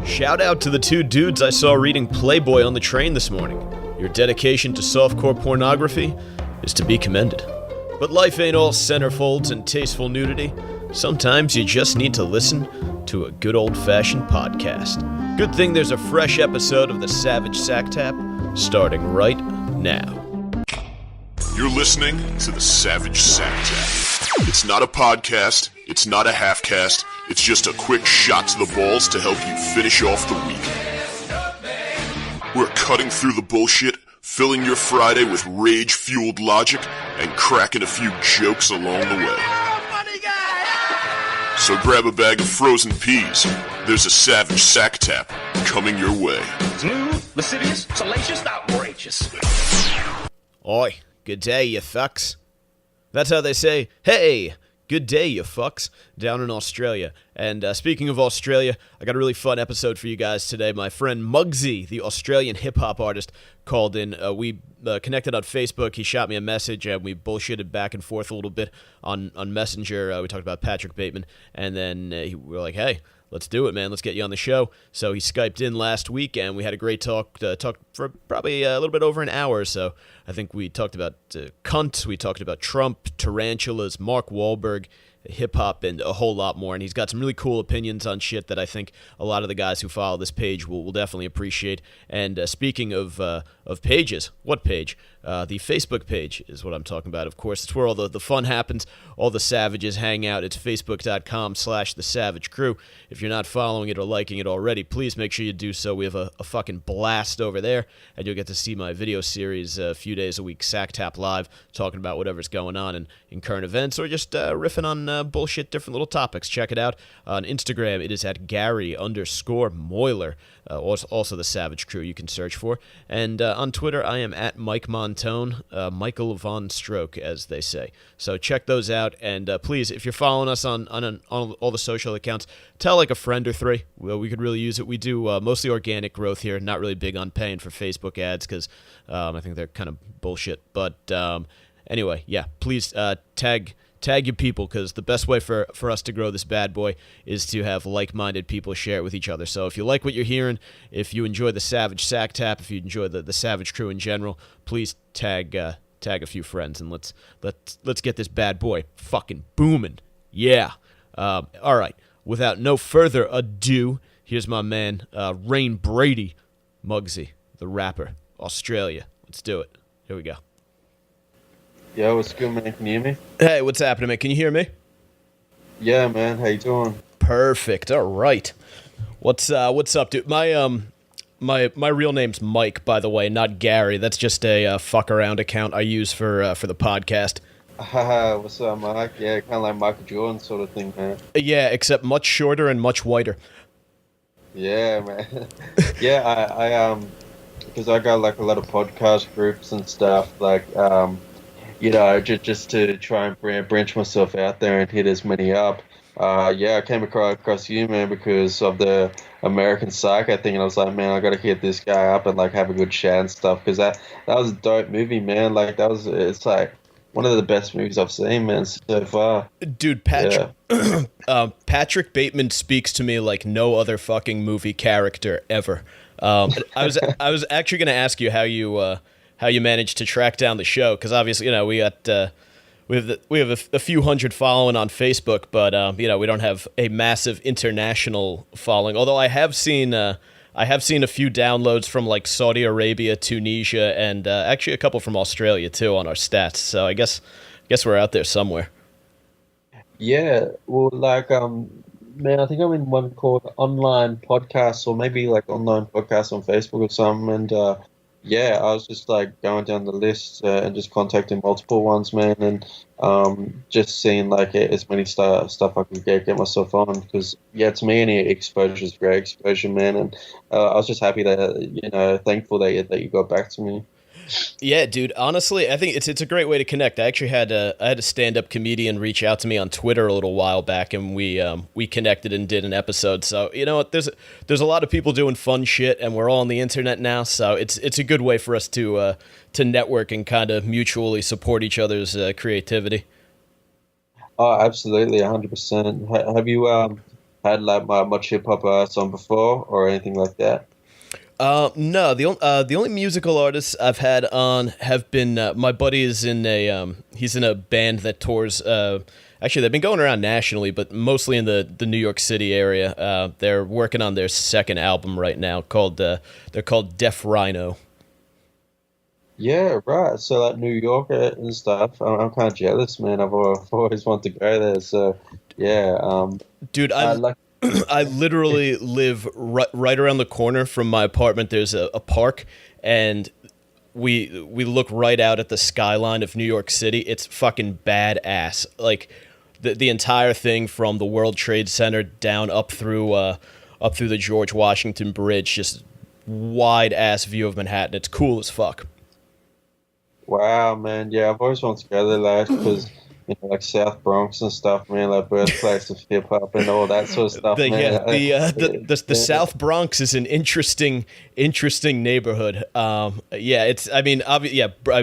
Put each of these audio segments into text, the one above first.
Shout out to the two dudes I saw reading Playboy on the train this morning. Your dedication to softcore pornography is to be commended. But life ain't all centerfolds and tasteful nudity. Sometimes you just need to listen to a good old-fashioned podcast. Good thing there's a fresh episode of the Savage Sack Tap starting right now. You're listening to the Savage Sack Tap. It's not a podcast, it's not a half-cast, it's just a quick shot to the balls to help you finish off the week. We're cutting through the bullshit, filling your Friday with rage-fueled logic, and cracking a few jokes along the way. So grab a bag of frozen peas. There's a Savage Sack Tap coming your way. Smooth, lascivious, salacious, outrageous. Oi, good day, you fucks. That's how they say, hey, good day, you fucks, down in Australia. And speaking of Australia, I got a really fun episode for you guys today. My friend Mugzy, the Australian hip-hop artist, called in. We connected on Facebook. He shot me a message, and we bullshitted back and forth a little bit on Messenger. We talked about Patrick Bateman, and then we were like, hey, let's do it, man. Let's get you on the show. So he Skyped in last week, and we had a great talk. Talked for probably a little bit over an hour or so. I think we talked about cunt. We talked about Trump, tarantulas, Mark Wahlberg, hip-hop, and a whole lot more. And he's got some really cool opinions on shit that I think a lot of the guys who follow this page will definitely appreciate. And speaking of pages, what page? The Facebook page is what I'm talking about, of course. It's where all the fun happens. All the savages hang out. It's facebook.com/The Savage Crew. If you're not following it or liking it already, please make sure you do so. We have a fucking blast over there, and you'll get to see my video series a few days a week, Sack Tap Live, talking about whatever's going on in current events or just riffing on bullshit, different little topics. Check it out. On Instagram, it is at Gary_Moiler. Also the Savage Crew you can search for. And on Twitter, I am at Mike Montone, Michael Von Stroke, as they say. So check those out. And please, if you're following us on all the social accounts, tell like a friend or three. Well, we could really use it. We do mostly organic growth here, not really big on paying for Facebook ads because I think they're kind of bullshit. But anyway, yeah, please tag your people, because the best way for us to grow this bad boy is to have like-minded people share it with each other. So if you like what you're hearing, if you enjoy the Savage Sack Tap, if you enjoy the Savage Crew in general, please tag a few friends, and let's get this bad boy fucking booming. Yeah. All right. Without no further ado, here's my man, Rain Brady, Mugzy, the rapper, Australia. Let's do it. Here we go. Yo, what's good, man? Can you hear me? Hey, what's happening, man? Can you hear me? Yeah, man. How you doing? Perfect. All right. What's up, dude? My real name's Mike, by the way, not Gary. That's just a fuck around account I use for the podcast. Haha, what's up, Mike? Yeah, kind of like Michael Jordan sort of thing, man. Yeah, except much shorter and much whiter. Yeah, man. Yeah, I because I got like a lot of podcast groups and stuff, like you know, just to try and branch myself out there and hit as many up. Yeah, I came across you, man, because of the American Psycho thing, and I was like, man, I gotta hit this guy up and like have a good chat and stuff, because that was a dope movie, man. Like it's like one of the best movies I've seen, man, so far. Dude, Patrick, yeah. Patrick Bateman speaks to me like no other fucking movie character ever. I was actually gonna ask you how you managed to track down the show, because obviously, you know, we have a few hundred following on Facebook, but you know, we don't have a massive international following. Although I have seen a few downloads from like Saudi Arabia, Tunisia, and actually a couple from Australia too on our stats. So I guess we're out there somewhere. Yeah, well, like man, I think I'm in one called Online Podcasts, or maybe like Online Podcasts on Facebook or something, and yeah, I was just like going down the list and just contacting multiple ones, man, and just seeing like as many stuff I could get myself on, because yeah, to me any exposure is great exposure, man, and I was just happy that, you know, thankful that you got back to me. Yeah, dude. Honestly, I think it's a great way to connect. I actually had a stand-up comedian reach out to me on Twitter a little while back, and we connected and did an episode. So you know, there's a lot of people doing fun shit, and we're all on the internet now. So it's a good way for us to network and kind of mutually support each other's creativity. Oh, absolutely, 100%. Have had like much hip hop artists on before or anything like that? No, the only musical artists I've had on have been my buddy is in he's in a band that tours. Actually, they've been going around nationally, but mostly in the New York City area. They're working on their second album right now they're called Deaf Rhino. Yeah, right. So like New York and stuff. I'm kind of jealous, man. I've always wanted to go there. So yeah, Dude, I literally live right around the corner from my apartment. There's a park, and we look right out at the skyline of New York City. It's fucking badass. Like the entire thing from the World Trade Center down up through the George Washington Bridge, just wide ass view of Manhattan. It's cool as fuck. wow, man. Yeah, I've always wanted to go there, like, because like South Bronx and stuff, man, like birthplace of hip hop and all that sort of stuff, man. The South Bronx is an interesting neighborhood. Yeah, it's I mean, I've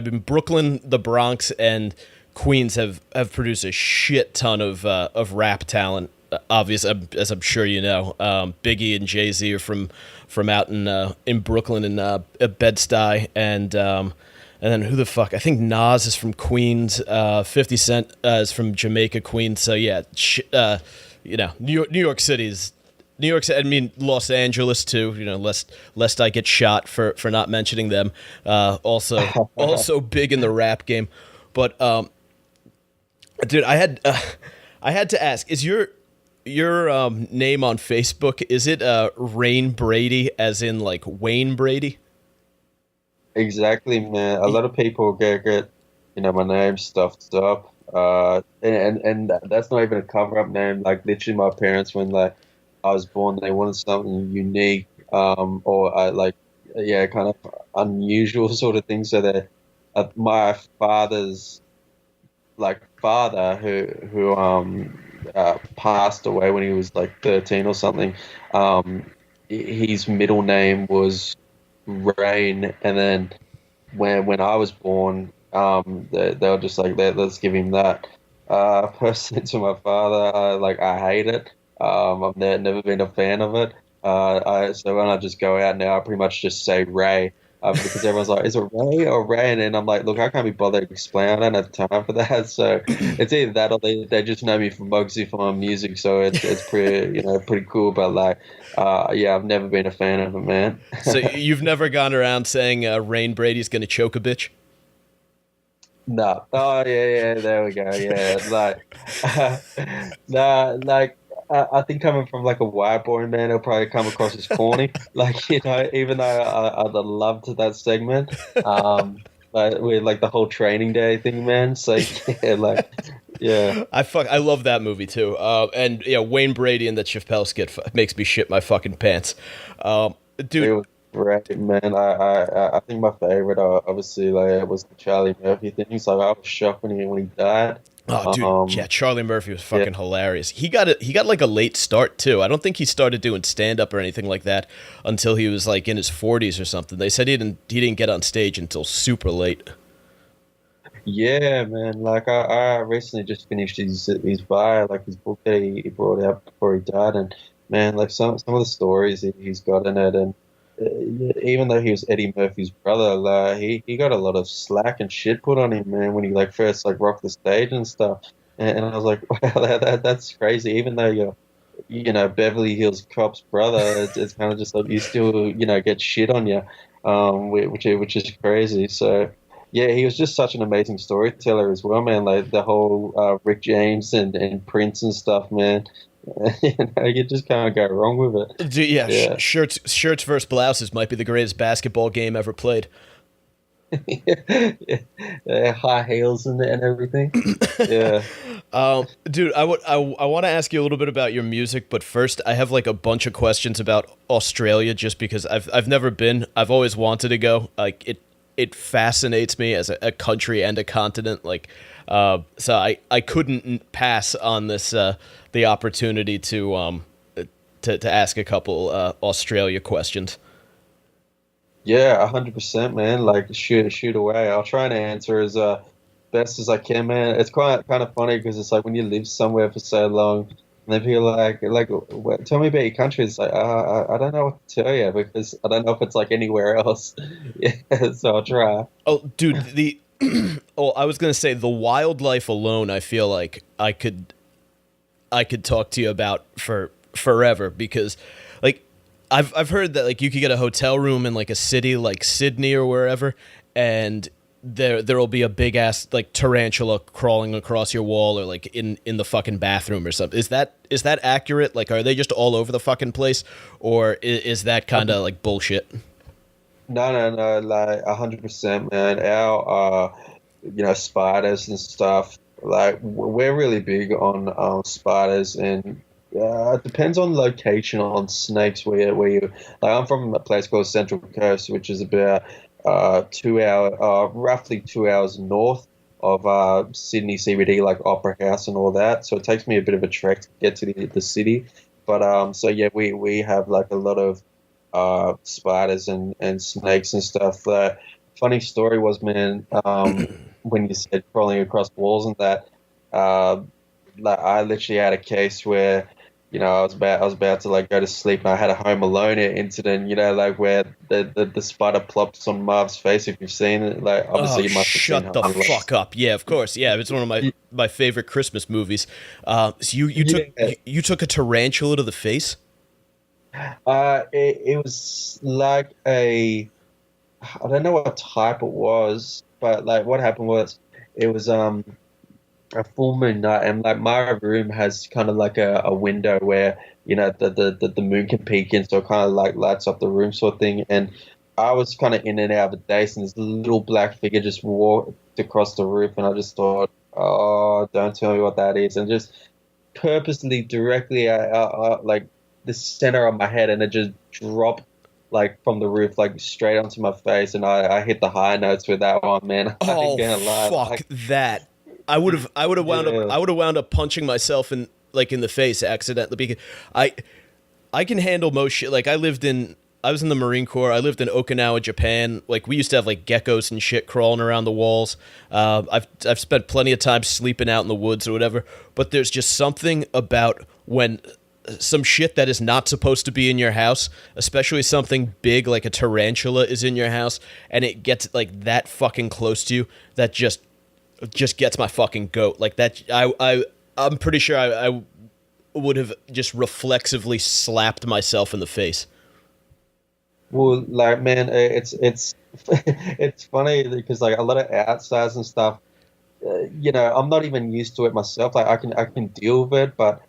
been Brooklyn, the Bronx, and Queens have produced a shit ton of rap talent. Obvious, as I'm sure you know, Biggie and Jay-Z are from out in Brooklyn and Bed-Stuy, and then who the fuck? I think Nas is from Queens. 50 Cent is from Jamaica, Queens. So yeah, New York City's New York City. I mean Los Angeles too. Lest I get shot for not mentioning them. Also big in the rap game. But dude, I had to ask: is your name on Facebook, is it Rain Brady, as in like Wayne Brady? Exactly, man. A lot of people get my name stuffed up. And that's not even a cover up name. Like literally, my parents, when like I was born, they wanted something unique, or kind of unusual sort of thing. So that my father's father, who passed away when he was like 13 or something. His middle name was Rain, and then when I was born, they were just like, let's give him that. Personally, to my father, I hate it. I've never been a fan of it. So when I just go out now, I pretty much just say Ray. Because everyone's like, is it Ray or Ray? And I'm like, look, I can't be bothered to explain. I don't have time for that. So it's either that or they just know me from Mugzy for my music. So it's pretty pretty cool. But I've never been a fan of it, man. So you've never gone around saying Rain Brady's gonna choke a bitch? No. Oh yeah, there we go. Yeah, I think coming from like a white boy, man, it'll probably come across as corny. Even though I loved that segment, with like the whole Training Day thing, man. So yeah. I love that movie too. And yeah, Wayne Brady and that Chappelle skit makes me shit my fucking pants. Dude. It was great, man. I think my favorite, obviously, was the Charlie Murphy thing. So I was shocked when he died. Oh, dude, yeah, Charlie Murphy was fucking hilarious. He got like a late start too. I don't think he started doing stand up or anything like that until he was like in his 40s or something. They said he didn't get on stage until super late. Yeah, man. Like I recently just finished his bio, like his book that he brought out before he died, and man, like some of the stories he's got in it, and even though he was Eddie Murphy's brother, he got a lot of slack and shit put on him, man, when he first rocked the stage and stuff. And I was like, wow, that's crazy. Even though you're Beverly Hills Cop's brother, it's kind of just like you still get shit on you, which is crazy. So yeah, he was just such an amazing storyteller as well, man. Like the whole Rick James and Prince and stuff, man. You just can't go wrong with it. Dude, yeah. Shirts versus blouses might be the greatest basketball game ever played. Yeah, high heels and everything. Yeah. Dude, I want to ask you a little bit about your music, but first I have like a bunch of questions about Australia, just because I've never been. I've always wanted to go. Like it fascinates me as a country and a continent. Like, so I couldn't pass on this the opportunity to ask a couple Australia questions. Yeah, 100%, man. Like shoot away. I'll try and answer as best as I can, man. It's kind of funny because it's like when you live somewhere for so long, And they'd be like, tell me about your country. It's like, I don't know what to tell you because I don't know if it's like anywhere else. Yeah, so I'll try. Oh, dude, the oh, I was gonna say the wildlife alone. I feel like I could talk to you about for forever because, like, I've heard that like you could get a hotel room in like a city like Sydney or wherever, and there'll be a big ass like tarantula crawling across your wall or like in the fucking bathroom or something. Is that accurate? Like, are they just all over the fucking place, or is that kind of like bullshit? No, no, no, like 100%, man. Our, spiders and stuff. Like we're really big on spiders, and it depends on location on snakes. Where you like, I'm from a place called Central Coast, which is about 2 hour, roughly 2 hours north of Sydney CBD, like Opera House and all that. So it takes me a bit of a trek to get to the city. But so yeah, we have like a lot of spiders and snakes and stuff. Funny story was, man, when you said crawling across walls and that, uh, like I literally had a case where, I was about to like go to sleep and I had a Home Alone incident, like where the spider plops on Marv's face. If you've seen it, like Oh, obviously you must have seen shut the Home Alone. fuck up! Yeah, of course. Yeah, it's one of my favorite Christmas movies. So you took Yeah. you took a tarantula to the face. It was like I don't know what type it was, but like what happened was it was a full moon night, and like my room has kind of like a window where the moon can peek in, so it kind of like lights up the room sort of thing. And I was kind of in and out of the daze, and this little black figure just walked across the roof, and I just thought, oh, don't tell me what that is, and just purposely directly like the center of my head, and it just dropped like from the roof like straight onto my face, and I hit the high notes with that one, man. I ain't Oh gonna lie, fuck like, that! I would have wound up yeah. I would have wound up punching myself in the face accidentally because I can handle most shit. Like I was in the Marine Corps. I lived in Okinawa, Japan. Like we used to have like geckos and shit crawling around the walls. I've spent plenty of time sleeping out in the woods or whatever. But there's just something about when some shit that is not supposed to be in your house, especially something big like a tarantula is in your house, and it gets like that fucking close to you, that just gets my fucking goat. Like that, I'm pretty sure I would have just reflexively slapped myself in the face. Well, like man, it's it's funny because like a lot of outsiders and stuff, I'm not even used to it myself. Like I can deal with it, but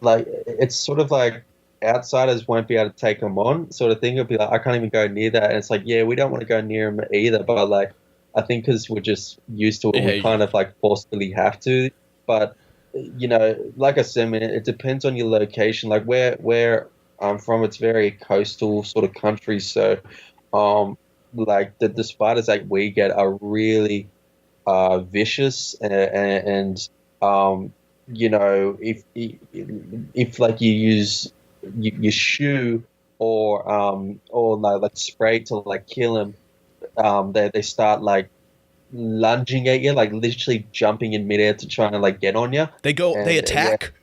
like it's sort of like outsiders won't be able to take them on, sort of thing. It'll be like I can't even go near that, and it's like yeah, we don't want to go near them either, but like I think because we're just used to it, we Yeah, kind of like forcefully have to. But like I said, man, it depends on your location. Like where I'm from, it's very coastal sort of country, so like the spiders that we get are really vicious, and if like you use your shoe or like spray to like kill them, they start like lunging at you, like literally jumping in midair to try and like get on you. They And attack.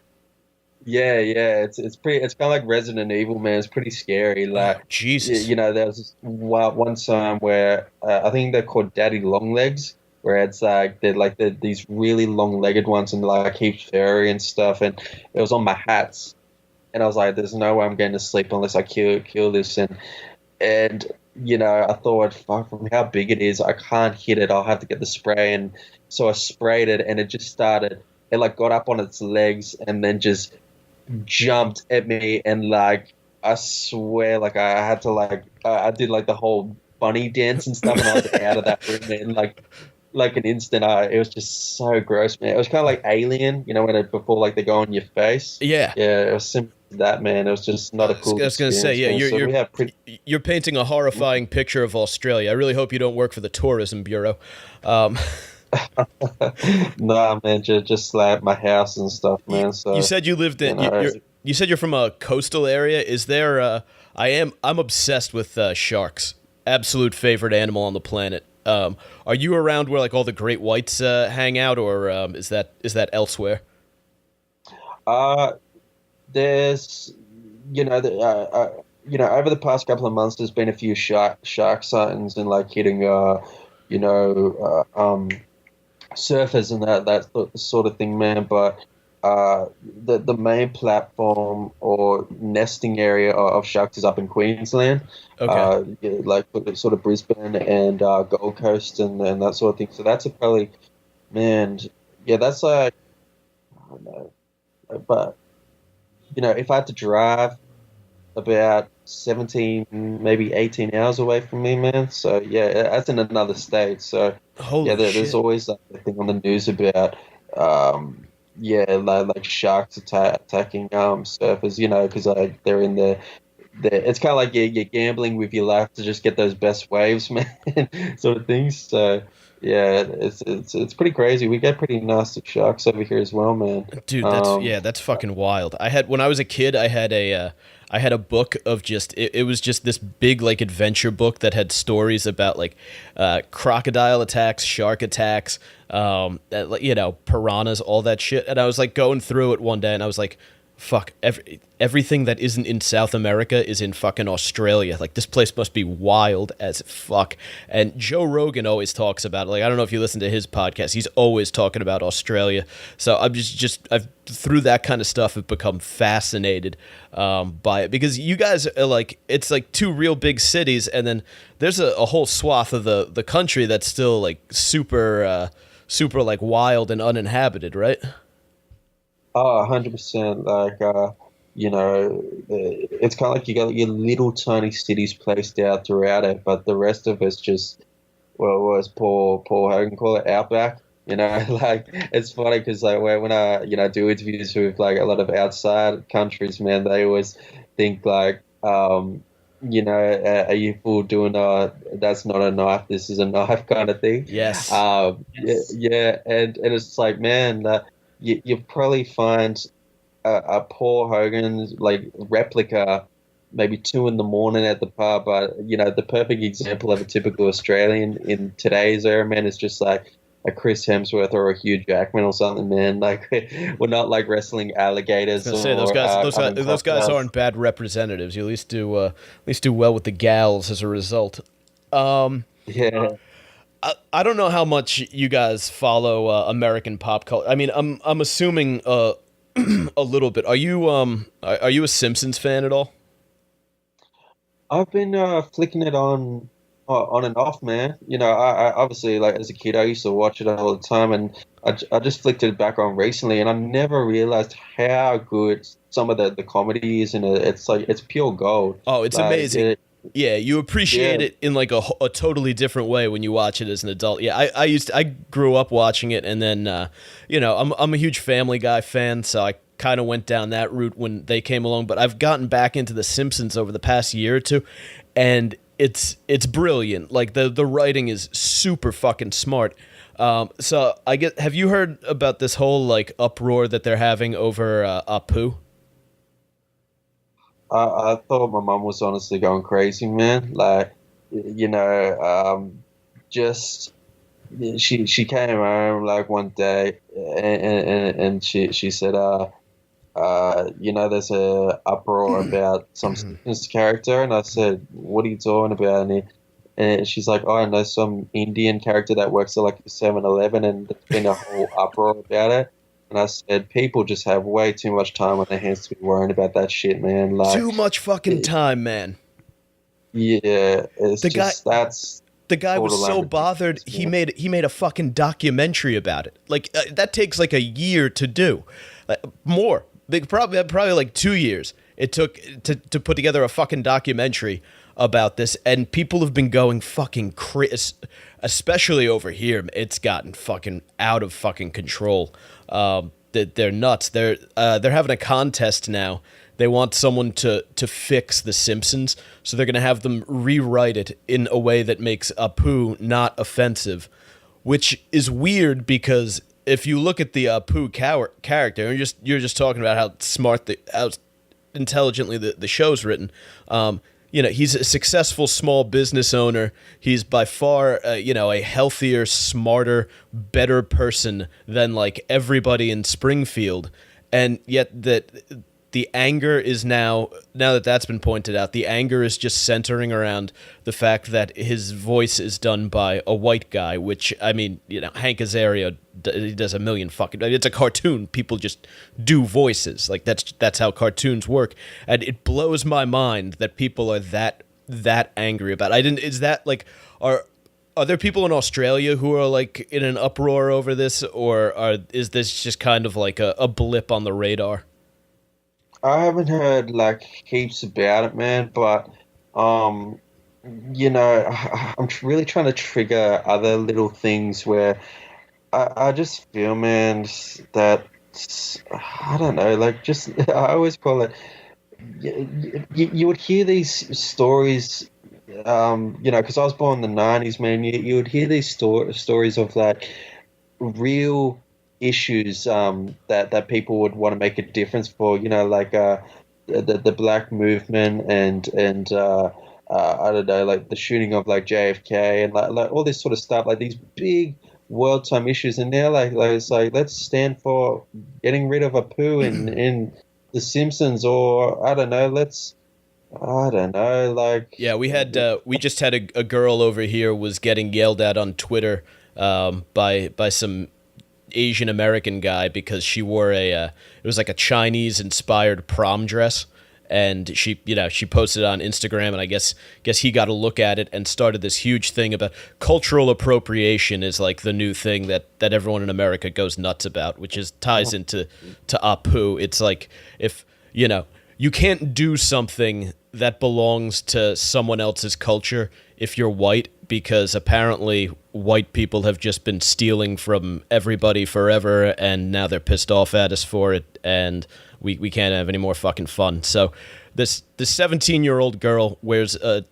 yeah, it's pretty. It's kind of like Resident Evil, man. It's pretty scary. Oh, Like, Jesus. there was this one time where I think they're called Daddy Longlegs, where it's like they're these really long-legged ones and like heaps furry and stuff. And it was on my hats, and I was like, "There's no way I'm going to sleep unless I kill this." And I thought, fuck, from how big it is, I can't hit it. I'll have to get the spray, and so I sprayed it, and it just started. It like got up on its legs and then just jumped at me, and like I swear like I had to like I did like the whole bunny dance and stuff, and I was out of that room in like an instant. It was just so gross, man. It was kind of like Alien, before like they go on your face. Yeah. Yeah, it was similar to that, man. It was just not a cool I was gonna say, yeah, experience, man. So we have pretty. you're painting a horrifying picture of Australia. I really hope you don't work for the Tourism Bureau. Um, Nah, man, just slap my house and stuff, man. So you said you lived in. you know, You said you're from a coastal area. Is there? I'm obsessed with sharks. Absolute favorite animal on the planet. Are you around where like all the great whites hang out, or is that elsewhere? Uh, there's, over the past couple of months, there's been a few shark sightings and like hitting, surfers and that sort of thing, man. But the main platform or nesting area of sharks is up in Queensland, like sort of Brisbane and Gold Coast and that sort of thing. So that's probably, man, yeah, that's like, I don't know, but if I had to drive about 17, maybe 18 hours away from me, man. So yeah, that's in another state. So Holy there's shit. always like a thing on the news about, like sharks attacking surfers, because like they're in the. It's kind of like you're gambling with your life to just get those best waves, man, sort of things. So yeah, it's pretty crazy. We get pretty nasty sharks over here as well, man. Dude, that's fucking wild. When I was a kid, I had a book of it was just this big like adventure book that had stories about like crocodile attacks, shark attacks, piranhas, all that shit. And I was like going through it one day and I was like, fuck, everything that isn't in South America is in fucking Australia. Like, this place must be wild as fuck. And Joe Rogan always talks about it. Like, I don't know if you listen to his podcast. He's always talking about Australia. So I'm I've through that kind of stuff have become fascinated by it, because you guys are like, it's like two real big cities, and then there's a whole swath of the country that's still like super like wild and uninhabited, right? Oh, 100%. Like, it's kind of like you got your little tiny cities placed out throughout it, but the rest of it's just, well, as Paul Hogan call it, outback. Like, it's funny because like when I do interviews with like a lot of outside countries, man, they always think like, are you fool doing that's not a knife, this is a knife kind of thing. Yes. Yeah, and it's like, man. You probably find a Paul Hogan like replica maybe 2 a.m. at the pub, but the perfect example of a typical Australian in today's era, man, is just like a Chris Hemsworth or a Hugh Jackman or something, man. Like, we're not like wrestling alligators. I was gonna say those guys aren't bad representatives. You at least do well with the gals as a result. Yeah. I don't know how much you guys follow American pop culture. I mean, I'm assuming a little bit. Are you a Simpsons fan at all? I've been flicking it on and off, man. I obviously, like, as a kid, I used to watch it all the time, and I just flicked it back on recently, and I never realized how good some of the comedy is in it. It's like, it's pure gold. Oh, it's like, amazing. Yeah, you appreciate it in like a totally different way when you watch it as an adult. Yeah, I grew up watching it, and then I'm a huge Family Guy fan, so I kind of went down that route when they came along. But I've gotten back into The Simpsons over the past year or two, and it's brilliant. Like, the writing is super fucking smart. So have you heard about this whole like uproar that they're having over Apu? I thought my mum was honestly going crazy, man. Like, just she came home like one day and she said, there's a uproar about some Simpsons character, and I said, what are you talking about? And she's like, oh, I know some Indian character that works at like 7-Eleven, and there's been a whole uproar about it. And I said, people just have way too much time on their hands to be worrying about that shit, man. Like, too much fucking time, man. Yeah, the guy was so bothered. He made a fucking documentary about it. Like, that takes like a year to do, more. Probably like 2 years it took to put together a fucking documentary about this, and people have been going fucking crazy, especially over here. It's gotten fucking out of fucking control. They're nuts. They're having a contest now. They want someone to fix The Simpsons, so they're gonna have them rewrite it in a way that makes Apu not offensive, which is weird because if you look at the Apu character, and you're just talking about how intelligently the show's written. He's a successful small business owner. He's by far, a healthier, smarter, better person than like everybody in Springfield. And yet the the anger is now that that's been pointed out, the anger is just centering around the fact that his voice is done by a white guy, which, I mean, you know, Hank Azaria, he does a million fucking, it's a cartoon. People just do voices. Like, that's how cartoons work. And it blows my mind that people are that angry about it. Is that, like, are there people in Australia who are, like, in an uproar over this, or is this just kind of like a blip on the radar? I haven't heard like heaps about it, man, but you know, I'm really trying to trigger other little things where I just feel, man, that I don't know, like just I always call it. You would hear these stories, you know, because I was born in the '90s, man. You would hear these stories of like real issues that people would want to make a difference for, you know, like the black movement and I don't know, like the shooting of like JFK and like all this sort of stuff, like these big world time issues, and they're like it's like, let's stand for getting rid of a poo in The Simpsons, or I don't know, like Yeah, we just had a girl over here was getting yelled at on Twitter by some Asian American guy because she wore it was like a Chinese inspired prom dress, and she posted it on Instagram, and I guess he got a look at it and started this huge thing about cultural appropriation is like the new thing that everyone in America goes nuts about, which is ties into Apu. It's like, if you know, you can't do something that belongs to someone else's culture if you're white, because apparently white people have just been stealing from everybody forever, and now they're pissed off at us for it, and we can't have any more fucking fun. So this 17-year-old girl wears a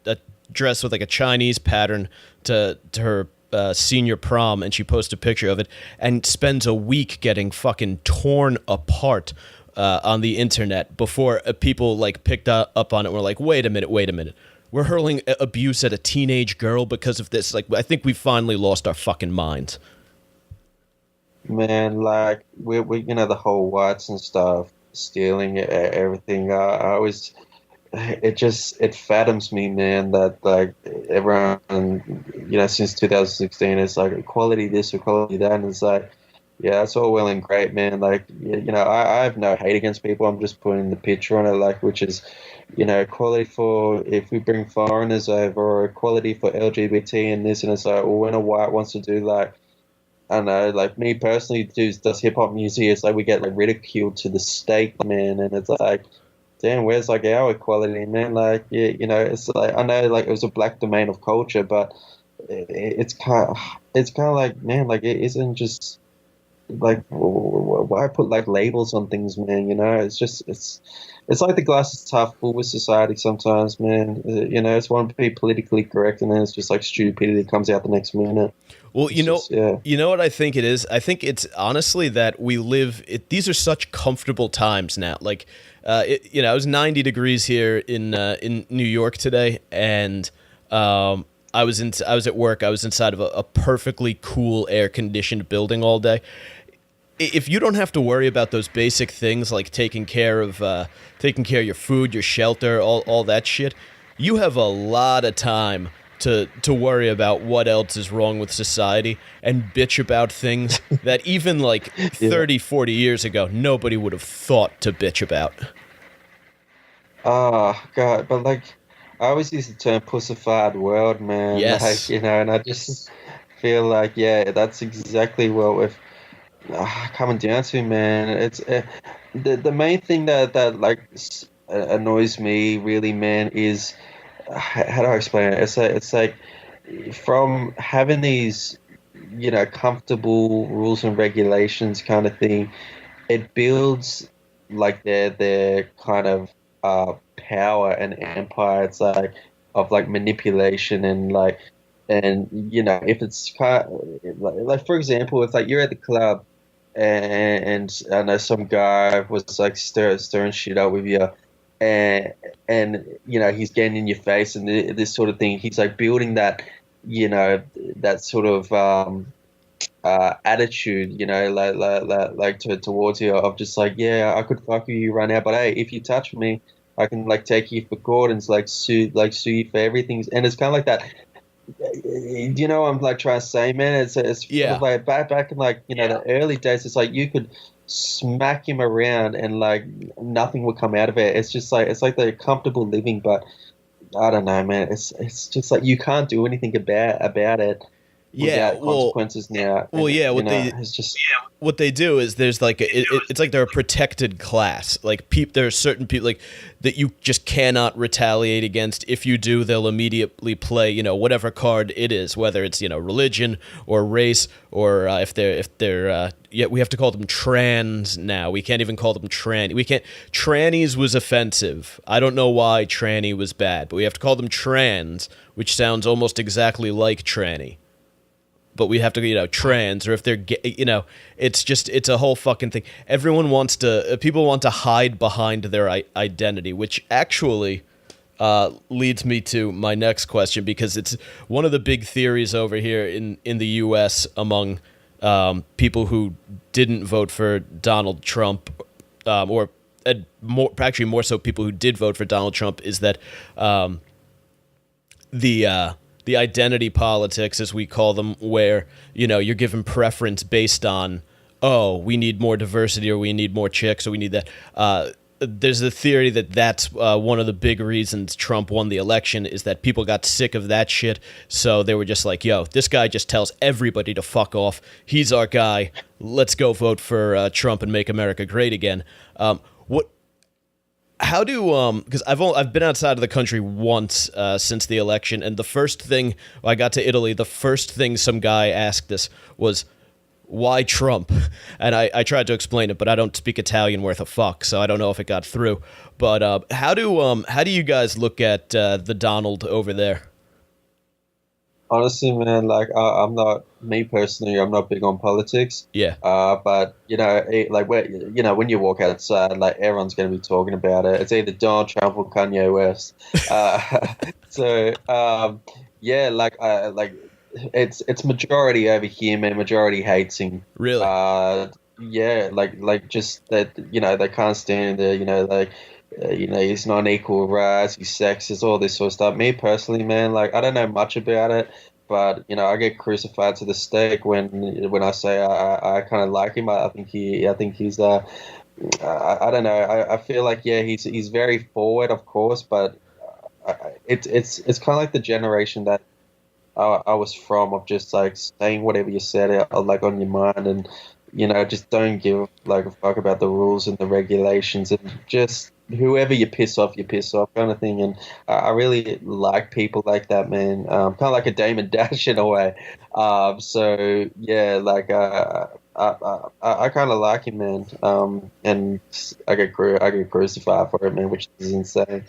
dress with like a Chinese pattern to her senior prom, and she posts a picture of it and spends a week getting fucking torn apart on the internet before people like picked up on it and were like, wait a minute. We're hurling abuse at a teenage girl because of this. Like, I think we finally lost our fucking minds. Man, like we you know, the whole whites and stuff stealing everything. I always, it fathoms me, man, that like everyone, you know, since 2016, it's like equality this, equality that, and it's like, yeah, it's all well and great, man. Like, you know, I have no hate against people. I'm just putting the picture on it, like, which is, you know, equality for if we bring foreigners over, or equality for LGBT and this, and it's like, well, when a white wants to do like, I don't know, like me personally does hip hop music, it's like we get like ridiculed to the stake, man, and it's like, damn, where's like our equality, man? Like, yeah, you know, it's like, I know like it was a black domain of culture, but it's kind of like, man, like it isn't just like, why put like labels on things, man? You know, it's just it's like the glass is half full with society sometimes, man. You know, it's want to be politically correct, and then it's just like stupidity comes out the next minute. Well, you know what I think it is? I think it's honestly that we these are such comfortable times now. Like, you know, it was 90 degrees here in New York today, and I was at work. I was inside of a perfectly cool, air conditioned building all day. If you don't have to worry about those basic things like taking care of your food, your shelter, all that shit, you have a lot of time to worry about what else is wrong with society and bitch about things that even like 30, 40 years ago, nobody would have thought to bitch about. Oh, God, but like, I always use the term pussified world, man. Yes. Like, you know, and I just feel like, yeah, that's exactly what we're coming down to, man. It's the main thing that like annoys me really, man, is how do I explain it? It's like from having these, you know, comfortable rules and regulations kind of thing, it builds like their kind of power and empire. It's like of like manipulation and like, and you know, if it's kind of, like for example, if like you're at the club and I know some guy was like stirring shit up with you, and you know, he's getting in your face and this sort of thing, he's like building that, you know, that sort of attitude, towards you of just like, yeah, I could fuck you right now, but hey, if you touch me, I can like take you for court and sue you for everything, and it's kind of like that. You know, I'm like trying to say, man, it's sort of like back in like the early days. It's like you could smack him around and like nothing would come out of it. It's like the comfortable living, but I don't know, man. It's just like you can't do anything about it without consequences now. Well, yeah, it's just what they do is there's like it's like they're a protected class. Like there are certain people like that you just cannot retaliate against. If you do, they'll immediately play whatever card it is, whether it's religion or race or if they're we have to call them trans now. We can't even call them trannies was offensive. I don't know why tranny was bad, but we have to call them trans, which sounds almost exactly like tranny. But we have to, trans, or if they're, it's a whole fucking thing. People want to hide behind their identity, which actually leads me to my next question, because it's one of the big theories over here in the U.S. among people who didn't vote for Donald Trump, more so people who did vote for Donald Trump, is that the identity politics, as we call them, where, you're given preference based on, oh, we need more diversity, or we need more chicks, or we need that. There's a theory that's one of the big reasons Trump won the election, is that people got sick of that shit. So they were just like, yo, this guy just tells everybody to fuck off. He's our guy. Let's go vote for Trump and make America great again. How do because I've been outside of the country once since the election, and the first thing I got to Italy, the first thing some guy asked us was, why Trump? And I tried to explain it, but I don't speak Italian worth a fuck, so I don't know if it got through. But how do you guys look at the Donald over there? Honestly, man, like I'm not, me personally, I'm not big on politics. Yeah. But when you walk outside, like everyone's going to be talking about it. It's either Donald Trump or Kanye West. Yeah, it's majority over here, man. Majority hates him. Really? Yeah, like just that, they can't stand it. He's not an equal rights, he's sexist, all this sort of stuff. Me personally, man, like I don't know much about it, but I get crucified to the stake when I say I kind of like him. I think he's I don't know. I feel like he's very forward, of course, but it's kind of like the generation that I was from, of just like saying whatever you said like on your mind, and just don't give like a fuck about the rules and the regulations, and just whoever you piss off kind of thing. And I really like people like that, man. Kind of like a Damon Dash in a way. So yeah, like I kind of like him, man. And I get crucified for it, man, which is insane.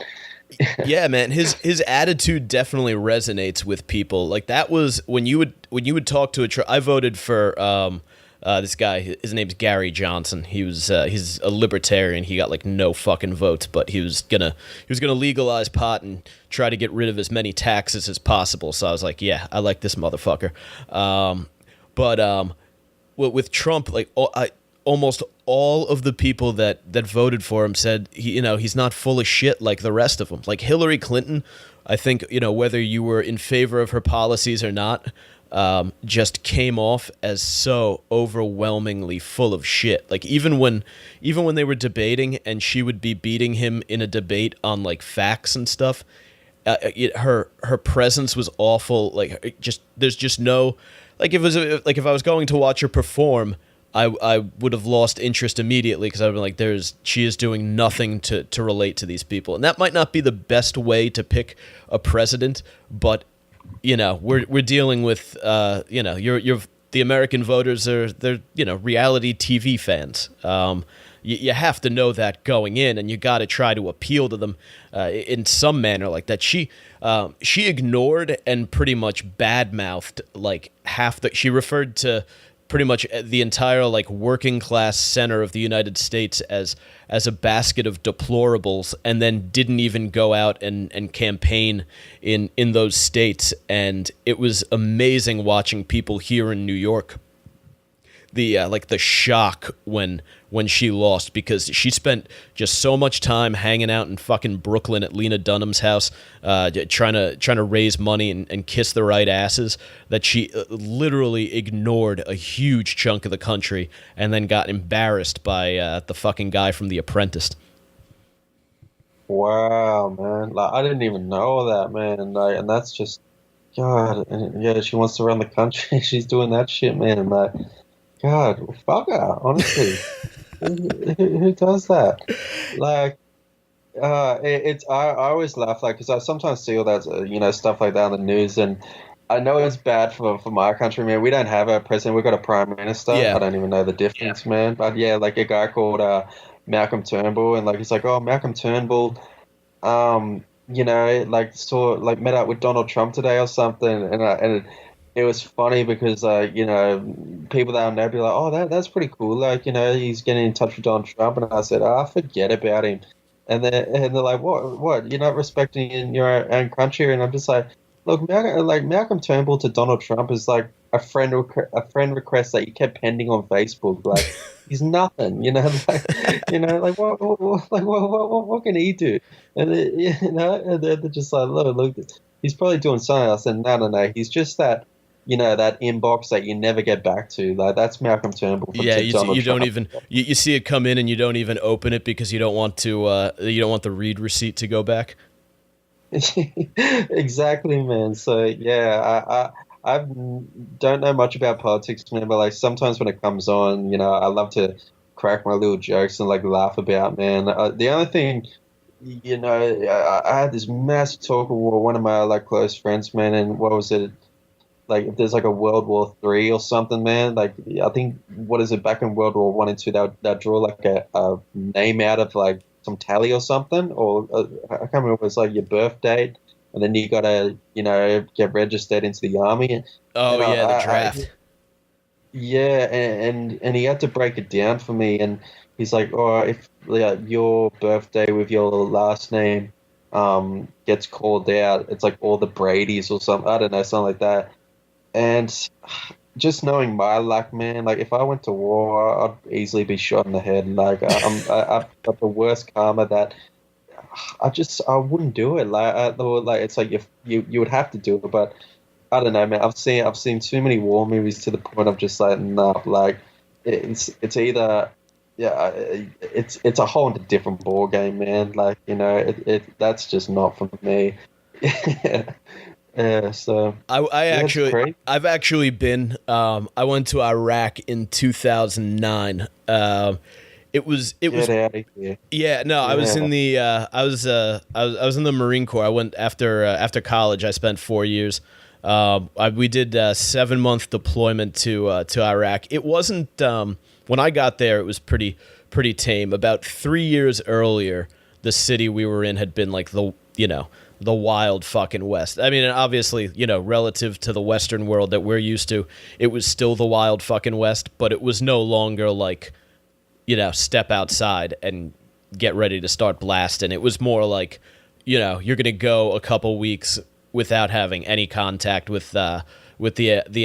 Yeah, man, his attitude definitely resonates with people. Like that was when you would talk to I voted for this guy. His name's Gary Johnson. He's a libertarian. He got like no fucking votes, but he was gonna legalize pot and try to get rid of as many taxes as possible. So I was like, yeah, I like this motherfucker. But with Trump, like almost all of the people that voted for him said he's not full of shit like the rest of them. Like Hillary Clinton, I think whether you were in favor of her policies or not, just came off as so overwhelmingly full of shit. Like even when they were debating and she would be beating him in a debate on like facts and stuff, her presence was awful. Like there's just no, like if I was going to watch her perform, I would have lost interest immediately, because I'd be like, she is doing nothing to relate to these people. And that might not be the best way to pick a president, but we're dealing with you're the American voters they're reality TV fans. You have to know that going in, and you got to try to appeal to them in some manner like that. She ignored and pretty much badmouthed like she referred to pretty much the entire like working class center of the United States as a basket of deplorables, and then didn't even go out and campaign in those states. And it was amazing watching people here in New York the shock when she lost, because she spent just so much time hanging out in fucking Brooklyn at Lena Dunham's house, trying to raise money and kiss the right asses, that she literally ignored a huge chunk of the country and then got embarrassed by the fucking guy from The Apprentice. Wow, man. Like, I didn't even know that, man. Like, and that's just, God. And yeah, she wants to run the country. She's doing that shit, man. And like, God, fuck her, honestly. Who does that? Like, I always laugh, like, because I sometimes see all that, stuff like that on the news, and I know it's bad for my country, man. We don't have a president. We've got a prime minister. Yeah. I don't even know the difference, man. But yeah, like a guy called Malcolm Turnbull, and like he's like, oh, Malcolm Turnbull, met up with Donald Trump today or something, and it was funny because people down there be like, oh, that's pretty cool, like, he's getting in touch with Donald Trump, and I said, forget about him, and they're like, what, you're not respecting in your own country? And I'm just like, look, Malcolm Turnbull to Donald Trump is like a friend request that you kept pending on Facebook. Like, he's nothing, what can he do? And they're just like, look, he's probably doing something else. And no, he's just that, that inbox that you never get back to. Like, that's Malcolm Turnbull. Yeah, you don't even you see it come in and you don't even open it because you don't want the read receipt to go back. Exactly, man. So yeah, I don't know much about politics, man, but like sometimes when it comes on, I love to crack my little jokes and like laugh about, man. The only thing, I had this massive talk with one of my like close friends, man, and what was it? Like, if there's like a World War III or something, man, like I think, what is it, back in World War I and II, they'll draw like a name out of like some tally or something, or I can't remember if it's like your birth date, and then you gotta, get registered into the army. Oh, yeah, the draft. Yeah, and he had to break it down for me, and he's like, oh, if your birthday with your last name gets called out, it's like all the Bradys or something, I don't know, something like that. And just knowing my luck, man, like if I went to war, I'd easily be shot in the head. Like I've got the worst karma that I wouldn't do it. Like it's like you would have to do it, but I don't know, man. I've seen too many war movies to the point of just like, nah, like it's either, yeah, it's a whole different ball game, man. Like, that's just not for me. Yeah, so I've actually been. I went to Iraq in 2009. It was. Get out of here. Yeah, no, I was in the. I was in the Marine Corps. I went after college. I spent 4 years. We did a 7-month deployment to Iraq. It wasn't. When I got there, it was pretty tame. About 3 years earlier, the city we were in had been like the wild fucking West. I mean, obviously, relative to the Western world that we're used to, it was still the wild fucking West, but it was no longer like, step outside and get ready to start blasting. It was more like, you're going to go a couple weeks without having any contact with the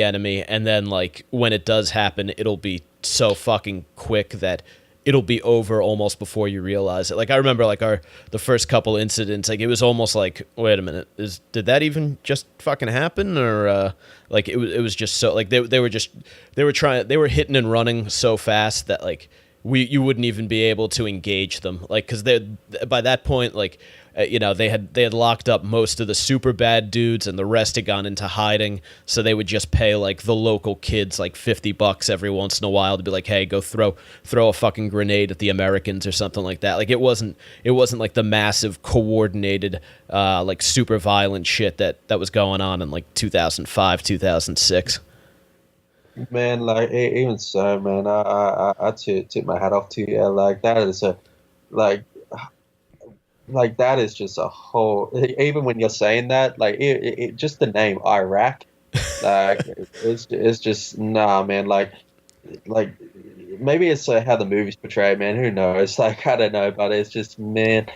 enemy, and then like when it does happen, it'll be so fucking quick that it'll be over almost before you realize it. Like, I remember like the first couple incidents, like it was almost like, wait a minute, did that even just fucking happen? Or like it was just so like they were hitting and running so fast that like you wouldn't even be able to engage them, like, because by that point, like they had locked up most of the super bad dudes, and the rest had gone into hiding. So they would just pay like the local kids like $50 every once in a while to be like, hey, go throw a fucking grenade at the Americans or something like that. Like it wasn't like the massive coordinated like super violent shit that was going on in like 2005, 2006. Man, like even so, man, I tip my hat off to you. Like that is like that is just a whole. Even when you're saying that, like it just the name Iraq, like it's just, nah, man. Like maybe it's how the movies portray it, man. Who knows? Like, I don't know, but it's just, man.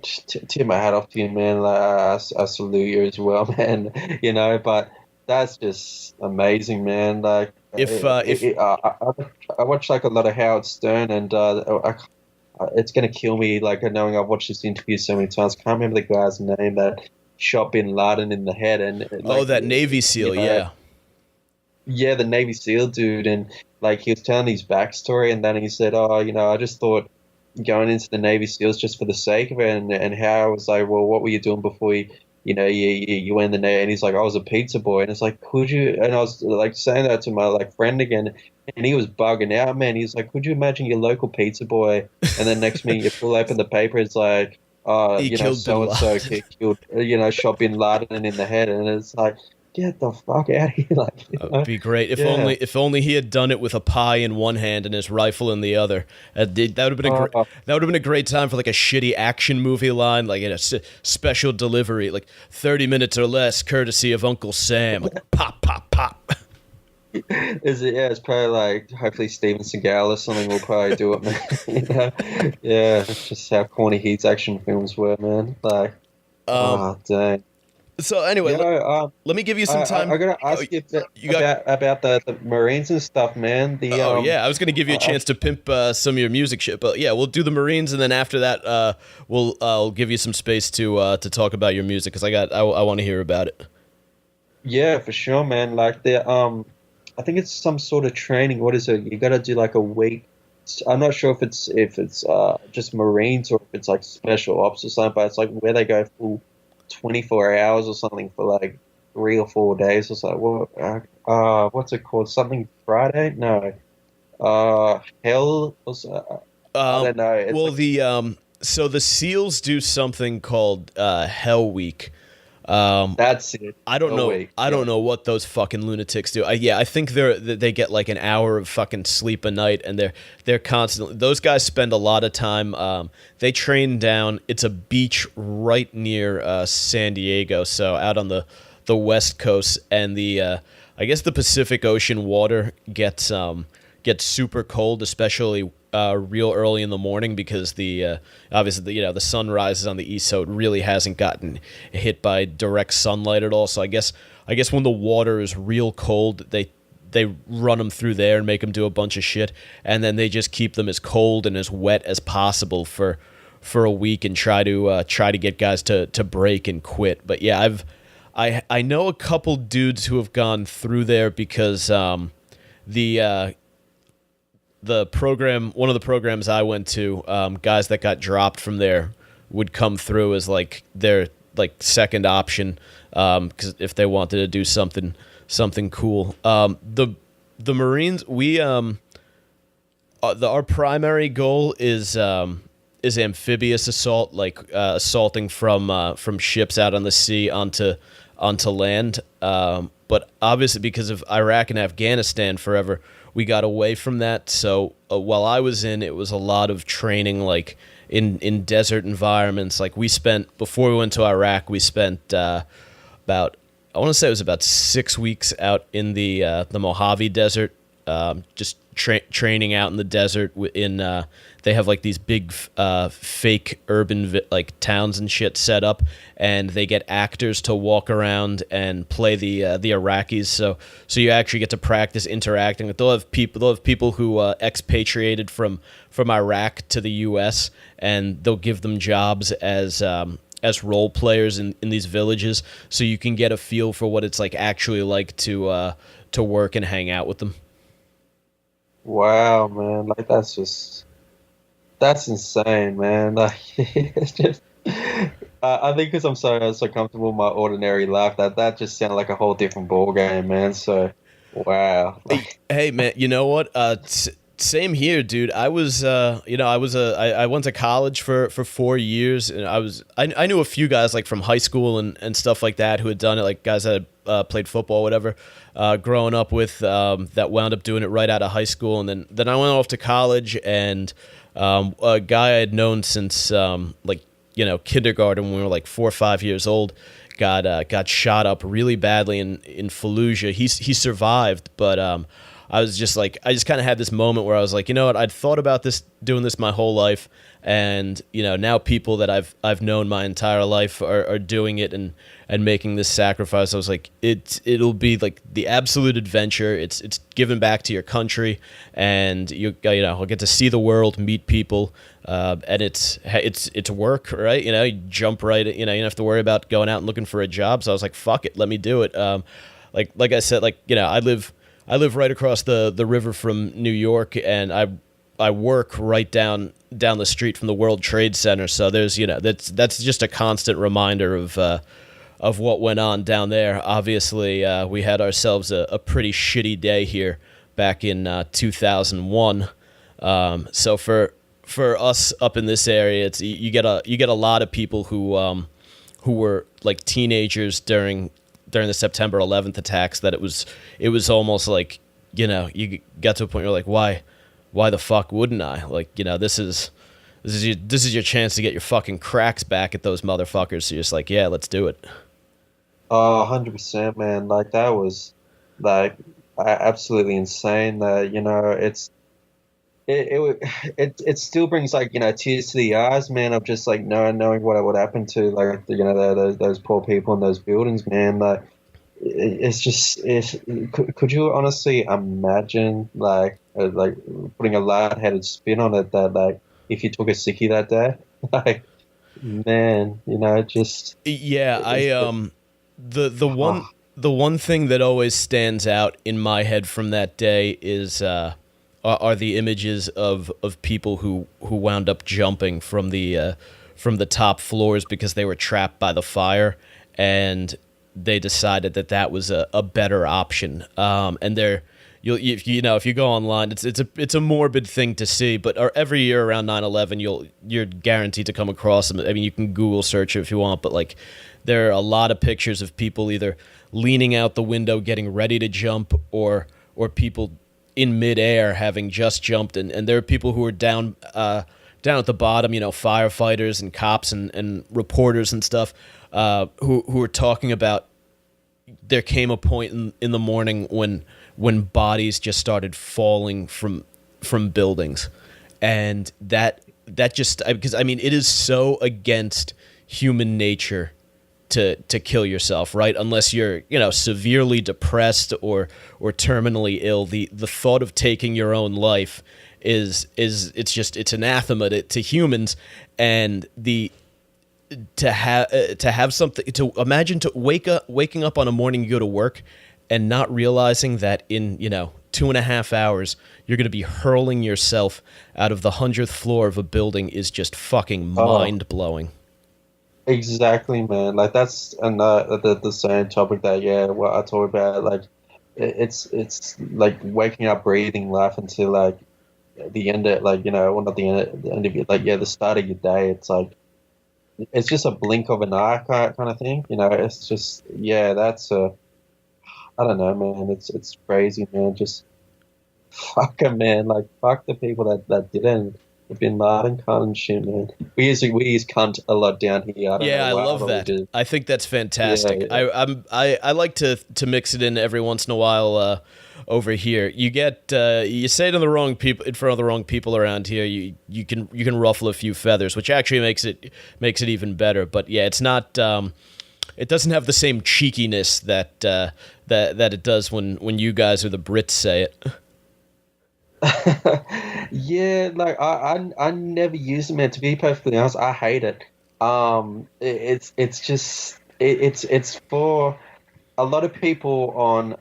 Just tip my hat off to you, man. Like, I salute you as well, man. But That's just amazing, man. Like, If I watch like a lot of Howard Stern, and it's gonna kill me, like knowing I've watched this interview so many times. Can't remember the guy's name that shot Bin Laden in the head, and oh, like that Navy SEAL, yeah. yeah, the Navy SEAL dude, and like he was telling his backstory, and then he said, "Oh, I just thought going into the Navy SEALs just for the sake of it," and how I was like, "Well, what were you doing before you went in the Navy?" And he's like, "I was a pizza boy," and it's like, "Could you?" And I was like saying that to my like friend again, and he was bugging out, man. He's like, "Could you imagine your local pizza boy, and then next minute you pull open the paper, it's like." He killed So Bin and so Laden. killed, shot Bin Laden in the head, and it's like, get the fuck out of here, like, It'd be great if yeah. only he had done it with a pie in one hand and his rifle in the other. That would have been Oh, that would have been a great time for like a shitty action movie line, like in a special delivery, like 30 minutes or less, courtesy of Uncle Sam. Like, pop, pop, pop. is it? Yeah, it's probably like hopefully Steven Seagal or something will probably do it, man. Yeah, it's just how corny Heat's action films were, man. Like, Um, oh dang. so anyway, let me give you some time. I gotta Oh, ask you you got. about the Marines and stuff, man. Oh yeah, I was gonna give you a chance to pimp some of your music shit, but yeah, we'll do the Marines, and then after that, I'll give you some space to talk about your music because I want to hear about it. Yeah, for sure, man. Like I think it's some sort of training. What is it? You got to do like a week. I'm not sure if it's just Marines or if it's like special ops or something, but it's like where they go full 24 hours or something for like 3 or 4 days or so. What's it called? Something Friday? No. Hell was I don't know. It's Well, like, so the SEALs do something called Hell Week. that's it. I don't A know. week. I don't know what those fucking lunatics do. I think they get like an hour of fucking sleep a night, and they're constantly. Those guys spend a lot of time. They train down. It's a beach right near San Diego, so out on the west coast, and the I guess the Pacific Ocean water gets super cold, especially real early in the morning because the obviously the sun rises on the east, so it really hasn't gotten hit by direct sunlight at all. So I guess when the water is real cold, they run them through there and make them do a bunch of shit, and then they just keep them as cold and as wet as possible for a week and try to get guys to break and quit. But yeah, I know a couple dudes who have gone through there because the program, one of the programs I went to, guys that got dropped from there would come through as like their like second option, because if they wanted to do something cool. The Marines, our primary goal is amphibious assault, like assaulting from ships out on the sea onto land. But obviously, because of Iraq and Afghanistan forever, we got away from that. So while I was in, it was a lot of training, like in desert environments. Like before we went to Iraq, we spent about, I want to say it was about 6 weeks out in the Mojave Desert, just training out in the desert. They have like these big fake urban like towns and shit set up, and they get actors to walk around and play the Iraqis. So you actually get to practice interacting. They'll have people who expatriated from Iraq to the U.S., and they'll give them jobs as role players in these villages, so you can get a feel for what it's like actually like to work and hang out with them. Wow, man. Like that's insane, man. Like it's just. I think because I'm so comfortable with my ordinary life that just sounded like a whole different ball game, man. So, wow. Hey, man, you know what? Same here, dude. I went to college for 4 years, and I knew a few guys like from high school and stuff like that who had done it, like guys that had played football, whatever, growing up with, that wound up doing it right out of high school, and then I went off to college, and a guy I had known since kindergarten, when we were like 4 or 5 years old, got shot up really badly in Fallujah. He survived, but I was just like, I just kind of had this moment where I was like, you know what, I'd thought about doing this my whole life, and now people that I've known my entire life are doing it and making this sacrifice. I was like, it'll be like the absolute adventure. It's giving back to your country, and I'll get to see the world, meet people, and it's work, right? You jump right, you don't have to worry about going out and looking for a job. So I was like, fuck it, let me do it. Like I said, I live right across the river from New York, and I work right down the street from the World Trade Center. So there's that's just a constant reminder of what went on down there. Obviously, we had ourselves a pretty shitty day here back in 2001. So for us up in this area, you get a lot of people who were like teenagers during the September 11th attacks. That it was almost like you got to a point where you're like, why the fuck wouldn't I? Like, this is your chance to get your fucking cracks back at those motherfuckers. So you're just like, yeah, let's do it. Oh, 100%, man. Like, that was, like, absolutely insane. It still brings, like, tears to the eyes, man, of just, like, knowing what would happen to, like, those poor people in those buildings, man. Like, could you honestly imagine, like putting a light-headed spin on it, that, like, if you took a sickie that day? Like, man, just... Yeah, the one thing that always stands out in my head from that day is are the images of people who wound up jumping from the top floors because they were trapped by the fire, and they decided that was a better option. And if you go online, it's a morbid thing to see, but every year around 9/11, you're guaranteed to come across them. I mean, you can Google search it if you want, but like, there are a lot of pictures of people either leaning out the window getting ready to jump, or people in midair having just jumped, and there are people who are down at the bottom, firefighters and cops and reporters and stuff, who are talking about there came a point in the morning when bodies just started falling from buildings, and that just, because I mean, it is so against human nature to kill yourself, right? Unless you're severely depressed or terminally ill. The thought of taking your own life is it's anathema to humans. And to have something, to imagine, to waking up on a morning, you go to work and not realizing that in 2.5 hours you're going to be hurling yourself out of the 100th floor of a building is just fucking mind blowing. Exactly, man. Like, that's the same topic that what I talk about. Like, it's like waking up, breathing life into, like, the end of, like, well, not the end of it, like, the start of your day. It's like, it's just a blink of an eye kind of thing. It's just, that's I don't know, man. It's crazy, man. Just fuck 'em, man. Like, fuck the people that didn't. Bin Laden, cunt and shit, man. We use cunt a lot down here. I love that. I think that's fantastic. Yeah. I like to mix it in every once in a while over here. You get you say it in front of the wrong people around here. You can ruffle a few feathers, which actually makes it even better. But yeah, it's not. It doesn't have the same cheekiness that it does when you guys or the Brits say it. Yeah, like, I never use it, man. To be perfectly honest, I hate it. It's just it's for a lot of people on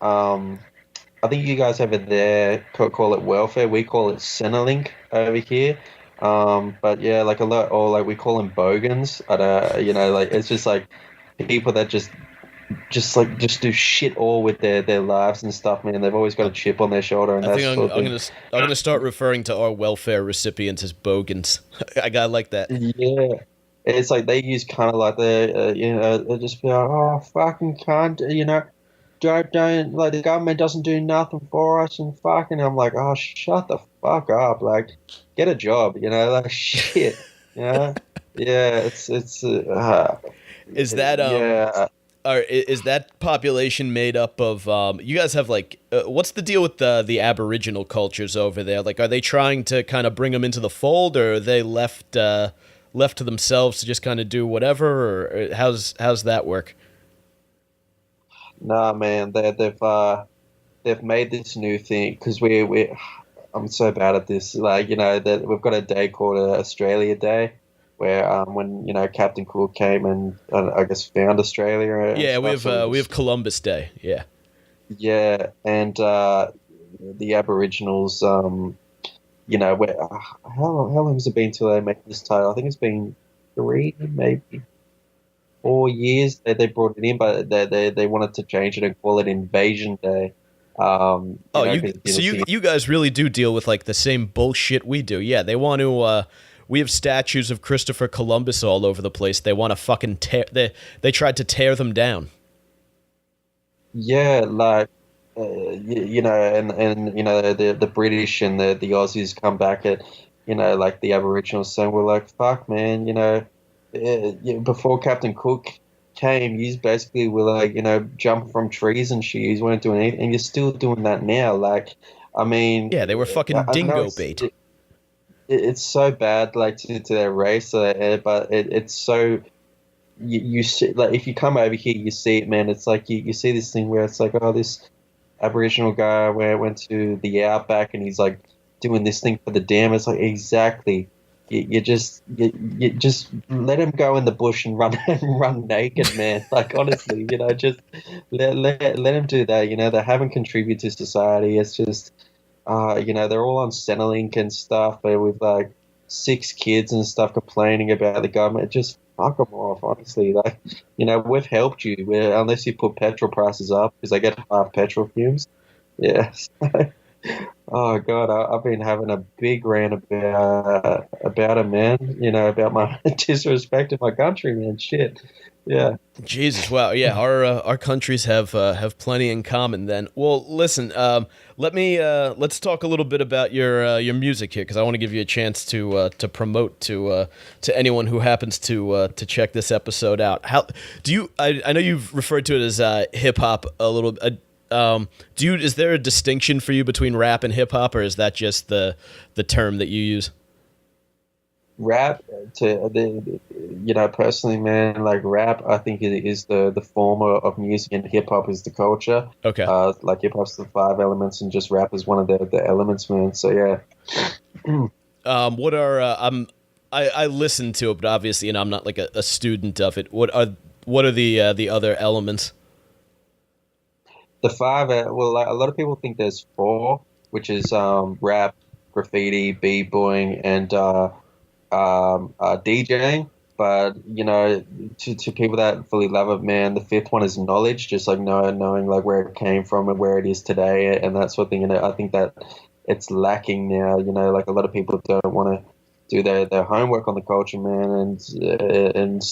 I think you guys over there call it welfare. We call it Centrelink over here. But yeah, like, a lot, or like we call them bogans. Like, it's just like people that just do shit all with their lives and stuff, man. They've always got a chip on their shoulder, and I think I'm gonna start referring to our welfare recipients as bogans. I gotta like that. Yeah, it's like they use kind of like they just be like, oh, fucking cunt, don't like, the government doesn't do nothing for us, and fucking, I'm like, oh, shut the fuck up, like, get a job, like, shit, Yeah, it's Is that is that population made up of? You guys have like, what's the deal with the Aboriginal cultures over there? Like, are they trying to kind of bring them into the fold, or are they left to themselves to just kind of do whatever? Or how's that work? Nah, man, they've made this new thing because I'm so bad at this. Like, that we've got a day called Australia Day, where when Captain Cook came and I guess found Australia. Yeah, we have Columbus Day. Yeah. Yeah, and the Aboriginals. How long has it been till they make this title? I think it's been 3, maybe 4 years they brought it in, but they wanted to change it and call it Invasion Day. You guys really do deal with like the same bullshit we do. Yeah, they want to. We have statues of Christopher Columbus all over the place. They want to fucking tear. They tried to tear them down. Yeah, like and the British and the Aussies come back at like the Aboriginals saying, we're like, fuck, man, before Captain Cook came, you basically were like, jumping from trees and shit. You weren't doing anything, and you're still doing that now. Like, I mean, yeah, they were fucking dingo bait. It's so bad, like to their race, but it's so. You see, like if you come over here, you see it, man. It's like you see this thing where it's like, oh, this Aboriginal guy went to the outback and he's like doing this thing for the dam. It's like exactly. You just let him go in the bush and run naked, man. Like honestly, just let him do that. They haven't contributed to society. It's just, they're all on Centrelink and stuff. With like 6 kids and stuff complaining about the government. Just fuck them off, honestly. Like, we've helped you. Unless you put petrol prices up because I get half petrol fumes. Yeah. Oh God, I've been having a big rant about it, man. About my disrespect of my country, man. Shit, yeah. Jesus, wow, yeah. Our countries have plenty in common. Then, well, listen. Let's talk a little bit about your music here because I want to give you a chance to promote to anyone who happens to check this episode out. How do you? I know you've referred to it as hip hop a little. Is there a distinction for you between rap and hip hop, or is that just the term that you use? Rap, personally, man, like rap, I think it is the form of music, and hip hop is the culture. Okay. Like hip hop's the 5 elements, and just rap is one of the elements, man. So yeah. What are I listen to it, but obviously, I'm not like a student of it. What are the other elements? The 5, like, a lot of people think there's 4, which is rap, graffiti, b-boying, and DJing. But to people that fully love it, man, the 5th one is knowledge, just like knowing like where it came from and where it is today and that sort of thing. And I think that it's lacking now. Like a lot of people don't want to do their homework on the culture, man, and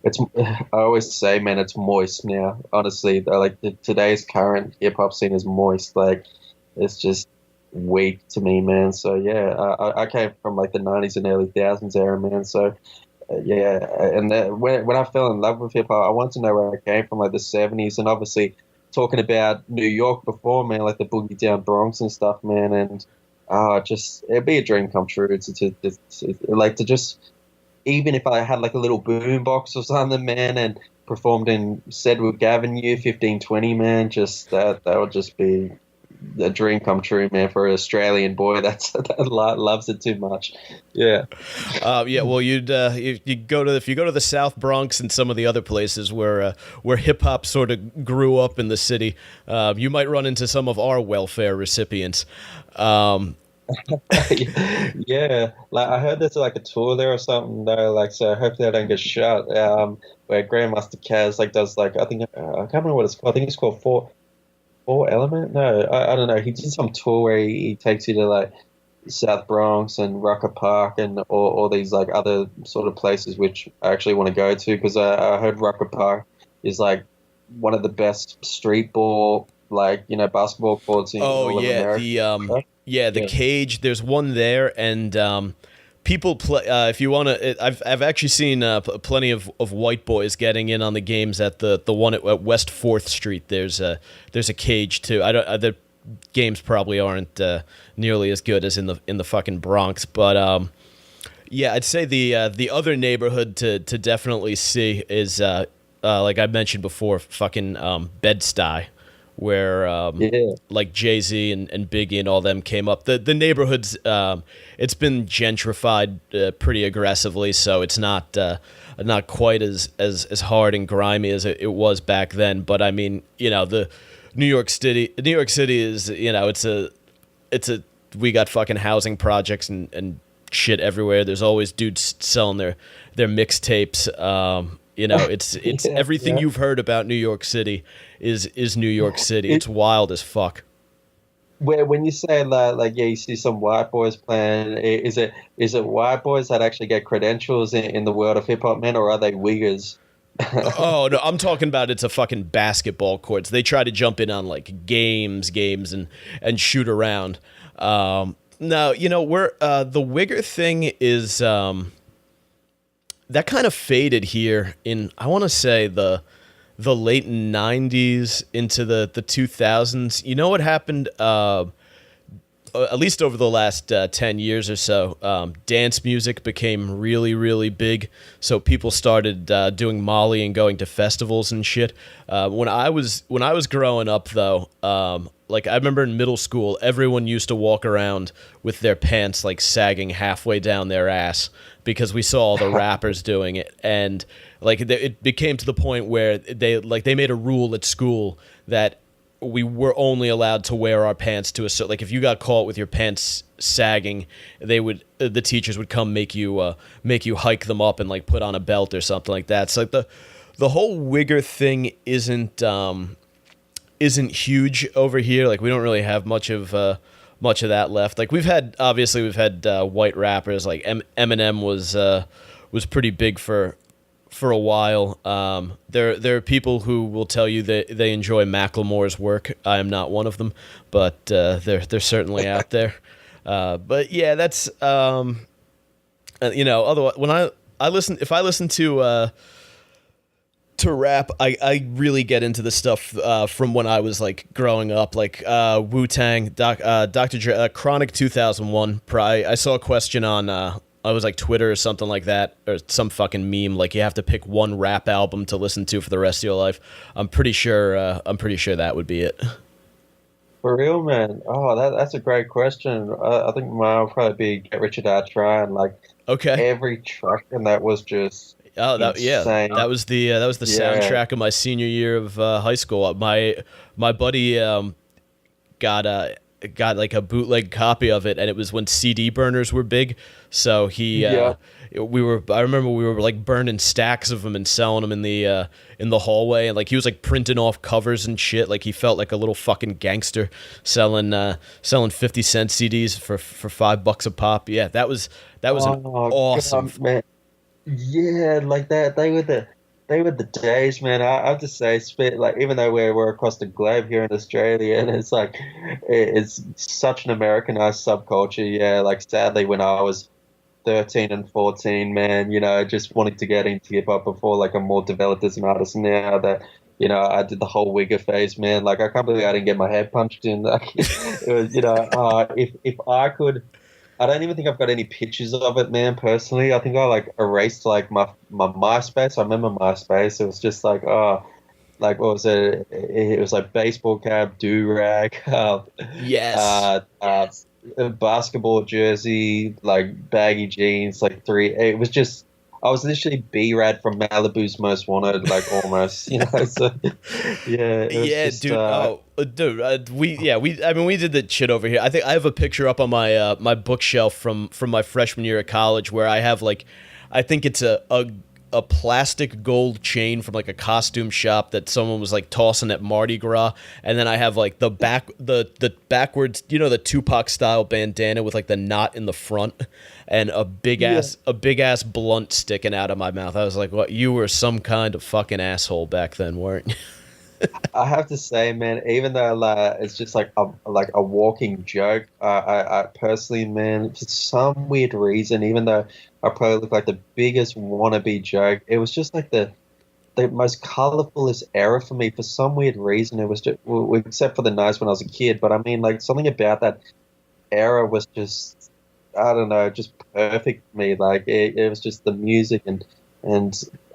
I always say, man, it's moist now. Honestly, like today's current hip hop scene is moist. Like, it's just weak to me, man. So yeah, I came from like the 90s and early 2000s era, man. So yeah, and when I fell in love with hip hop, I wanted to know where I came from, like the 70s, and obviously talking about New York before, man, like the Boogie Down Bronx and stuff, man, and just it'd be a dream come true to just. Even if I had like a little boom box or something, man, and performed in Sedgwick Avenue 1520, man, just that would just be a dream come true, man, for an Australian boy that loves it too much. Yeah. Yeah. Well, you go to if you go to the South Bronx and some of the other places where hip hop sort of grew up in the city, you might run into some of our welfare recipients. Yeah, like I heard there's like a tour there or something though, like, so hopefully I don't get shot. Where Grandmaster Kaz like does like, I think I can't remember what it's called. I think it's called Four Element. No, I don't know. He did some tour where he takes you to like South Bronx and Rucker Park and all these like other sort of places which I actually want to go to, because I heard Rucker Park is like one of the best street ball, like, basketball courts in all of America. The Cage. There's one there, and people play. If you want to, I've actually seen plenty of white boys getting in on the games at the one at West 4th Street. There's a cage too. I don't. The games probably aren't nearly as good as in the fucking Bronx, but yeah, I'd say the other neighborhood to definitely see is like I mentioned before, fucking Bed-Stuy, where like Jay-Z and Biggie and all them came up. The neighborhood's it's been gentrified pretty aggressively, so it's not quite as hard and grimy as it was back then. But I mean, the New York City is, it's a we got fucking housing projects and shit everywhere. There's always dudes selling their mixtapes. It's everything you've heard about New York City is New York City. It's wild as fuck. Where when you say like you see some white boys playing, is it white boys that actually get credentials in the world of hip hop, man, or are they wiggers? Oh no, I'm talking about it's a fucking basketball courts. They try to jump in on like games and shoot around. No, we're the wigger thing is that kind of faded here in, I want to say, the late 90s into the 2000s. You know what happened, at least over the last 10 years or so, dance music became really, really big. So people started doing Molly and going to festivals and shit. When I was growing up, though, like I remember in middle school, everyone used to walk around with their pants like sagging halfway down their ass because we saw all the rappers doing it, and like it became to the point where they made a rule at school that we were only allowed to wear our pants to a certain, like if you got caught with your pants sagging, the teachers would come make you hike them up and like put on a belt or something like that. So like the whole wigger thing isn't huge over here. Like we don't really have much of that left. Like we've had white rappers like Eminem was pretty big for a while. There are people who will tell you that they enjoy Macklemore's work. I am not one of them, but they're certainly out there. But yeah, that's otherwise when I listen to rap, I really get into the stuff from when I was like growing up, like Wu-Tang, Dr. Dre, Chronic 2001. I saw a question on I was like Twitter or something like that, or some fucking meme, like you have to pick one rap album to listen to for the rest of your life. I'm pretty sure that would be it. For real, man. Oh, that's a great question. I think mine will probably be Get Rich or Die Trying. Like, okay, every track in that was just insane. That was the soundtrack of my senior year of high school. My buddy got like a bootleg copy of it, and it was when CD burners were big. So I remember we were like burning stacks of them and selling them in the hallway, and like he was like printing off covers and shit. Like he felt like a little fucking gangster selling 50-cent CDs for $5 a pop. Yeah, that was an awesome, God, man. Yeah, like that. They were the days, man. I have to say, like, even though we're across the globe here in Australia, and it's like it's such an Americanized subculture. Yeah, like sadly, when I was 13 and 14, man, just wanting to get into hip hop before like I'm more developed as an artist now that I did the whole wigger phase, man. Like I can't believe I didn't get my head punched in. Like it was, if I could. I don't even think I've got any pictures of it, man, personally. I think I like erased like my MySpace. I remember MySpace. It was just like, like what was it? It was like baseball cap, do-rag, yes, a basketball jersey, like baggy jeans, like it was just, I was literally B-Rad from Malibu's Most Wanted, like almost, so yeah. Yeah, just, dude. We did that shit over here. I think I have a picture up on my my bookshelf from my freshman year at college where I have like, I think it's a plastic gold chain from like a costume shop that someone was like tossing at Mardi Gras, and then I have like the backwards, the Tupac style bandana with like the knot in the front, and a big ass blunt sticking out of my mouth. I was like, "What? You were some kind of fucking asshole back then, weren't you?" I have to say, man, even though it's just like a walking joke, I personally, man, for some weird reason, even though I probably look like the biggest wannabe joke, it was just like the most colorfulest era for me. For some weird reason, it was just, well, except for the nights when I was a kid, but I mean, like something about that era was just, I don't know, just perfect for me. Like it was just the music and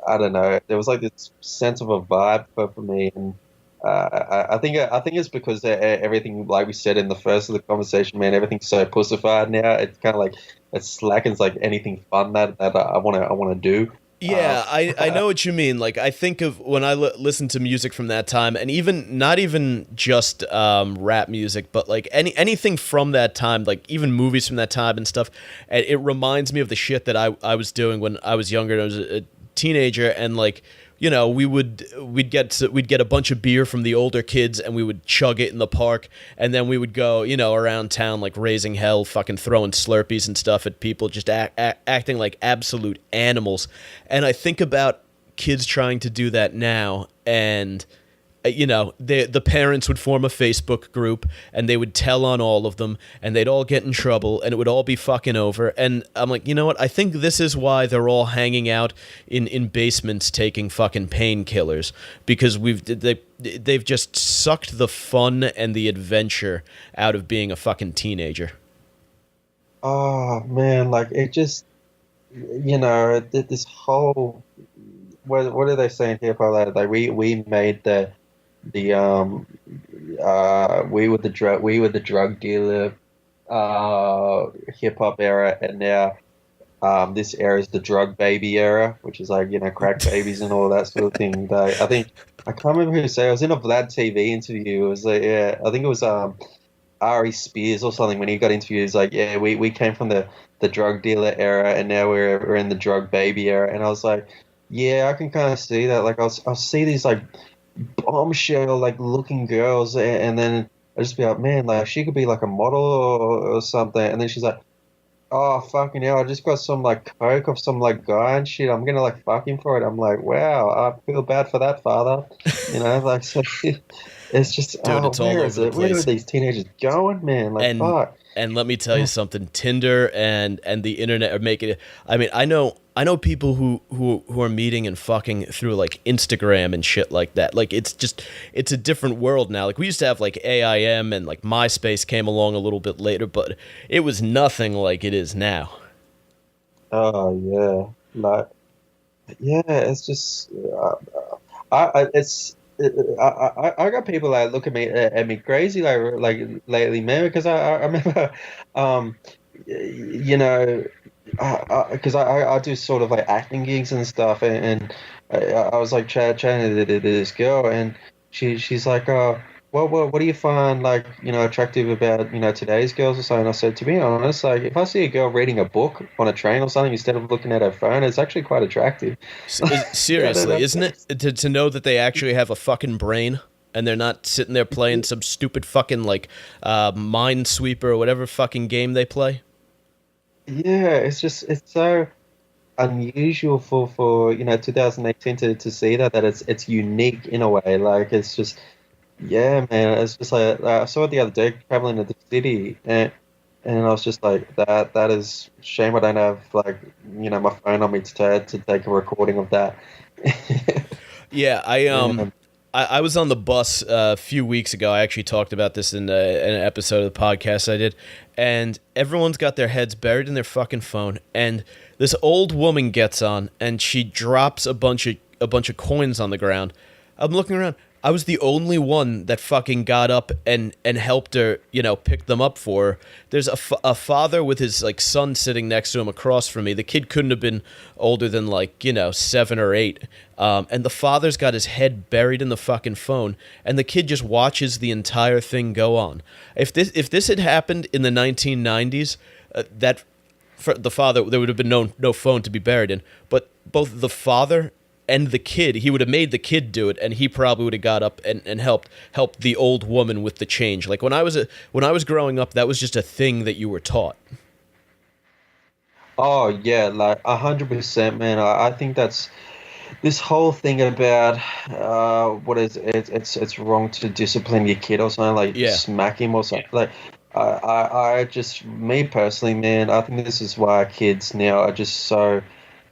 I don't know, there was like this sense of a vibe for me, and I think it's because everything, like we said in the first of the conversation, man, everything's so pussified now. It's kind of like it slackens like anything fun that I want to do. Yeah, I know what you mean. Like, I think of when I listen to music from that time, and even not even just rap music, but like anything from that time, like even movies from that time and stuff. And it reminds me of the shit that I was doing when I was younger and I was a teenager, and like, you know, we'd get a bunch of beer from the older kids and we would chug it in the park, and then we would go, you know, around town like raising hell, fucking throwing Slurpees and stuff at people, just acting like absolute animals. And I think about kids trying to do that now, and you know, the parents would form a Facebook group and they would tell on all of them and they'd all get in trouble and it would all be fucking over. And I'm like, you know what? I think this is why they're all hanging out in basements taking fucking painkillers, because they've just sucked the fun and the adventure out of being a fucking teenager. Oh man, like it just, you know, this whole, what are they saying here, Paul? Like we made the we were the drug dealer hip hop era, and now this era is the drug baby era, which is like, you know, crack babies and all that sort of thing. I think I can't remember who said it. I was in a Vlad TV interview. It was like, yeah, I think it was Ari Spears or something, when he got interviewed. He's like, yeah, we came from the drug dealer era and now we're in the drug baby era. And I was like, yeah, I can kind of see that. Like I'll see these like bombshell like looking girls, and then I just be like, man, like she could be like a model or something. And then she's like, oh fucking hell, I just got some like coke of some like guy and shit, I'm gonna like fuck him for it. I'm like, wow, I feel bad for that father. You know, like, so it's just, Dude, it's all where over is the it? Where place. are these teenagers going, man? Like, and fuck. and let me tell you something, Tinder and the internet are making it. I mean, I know people who are meeting and fucking through like Instagram and shit like that. Like it's a different world now. Like we used to have like AIM, and like MySpace came along a little bit later, but it was nothing like it is now. Oh yeah, like, yeah, it's just I got people that look at me crazy like lately, man, because I remember, um you know, because I do sort of like acting gigs and stuff, and I was like chatting to this girl, and she's like, oh, what do you find, like, you know, attractive about, you know, today's girls or something? I said, to be honest, like if I see a girl reading a book on a train or something instead of looking at her phone, it's actually quite attractive. Yeah, Seriously, isn't it? To know that they actually have a fucking brain and they're not sitting there playing some stupid fucking like Minesweeper or whatever fucking game they play. yeah, it's so unusual for you know, 2018 to see that it's unique in a way. Like it's just, yeah, man, it's just like I saw it the other day traveling to the city, and I was just like, that is shame I don't have, like, you know, my phone on me to take a recording of that. Yeah, Yeah. I was on the bus a few weeks ago. I actually talked about this in an episode of the podcast I did, and everyone's got their heads buried in their fucking phone. And this old woman gets on, and she drops a bunch of coins on the ground. I'm looking around. I was the only one that fucking got up and helped her, you know, pick them up for her. There's a father with his like son sitting next to him across from me. The kid couldn't have been older than like, you know, 7 or 8. And the father's got his head buried in the fucking phone, and the kid just watches the entire thing go on. If this had happened in the 1990s, that for the father, there would have been no phone to be buried in. But both the father and the kid, he would have made the kid do it, and he probably would have got up and helped the old woman with the change. Like when I was growing up, that was just a thing that you were taught. Oh yeah, like 100%, man. I think this whole thing about what is it, it's wrong to discipline your kid or something, like Yeah. smack him or something. Like I just, me personally, man, I think this is why kids now are just so,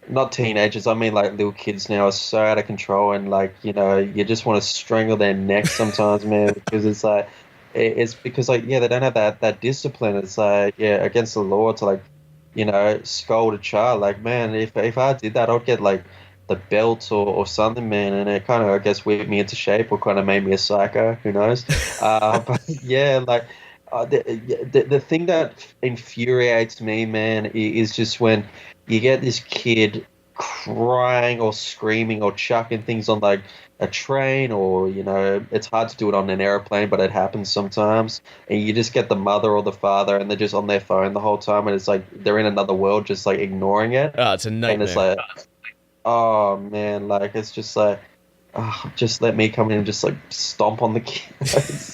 not teenagers, I mean like little kids now are so out of control, and like, you just want to strangle their necks sometimes, man, because it's like it's because, like, yeah, they don't have that discipline. It's like, yeah, against the law to, like, scold a child. Like, man, if I did that, I'd get like the belt or something, man, and it kind of, I guess, whipped me into shape or kind of made me a psycho. Who knows? But yeah, like. The thing that infuriates me, man, is just when you get this kid crying or screaming or chucking things on like a train, or it's hard to do it on an airplane, but it happens sometimes, and you just get the mother or the father and they're just on their phone the whole time, and it's like they're in another world, just like ignoring it. Oh, it's a And it's nightmare. like, oh man, like, it's just like, oh, just let me come in and just like stomp on the kid.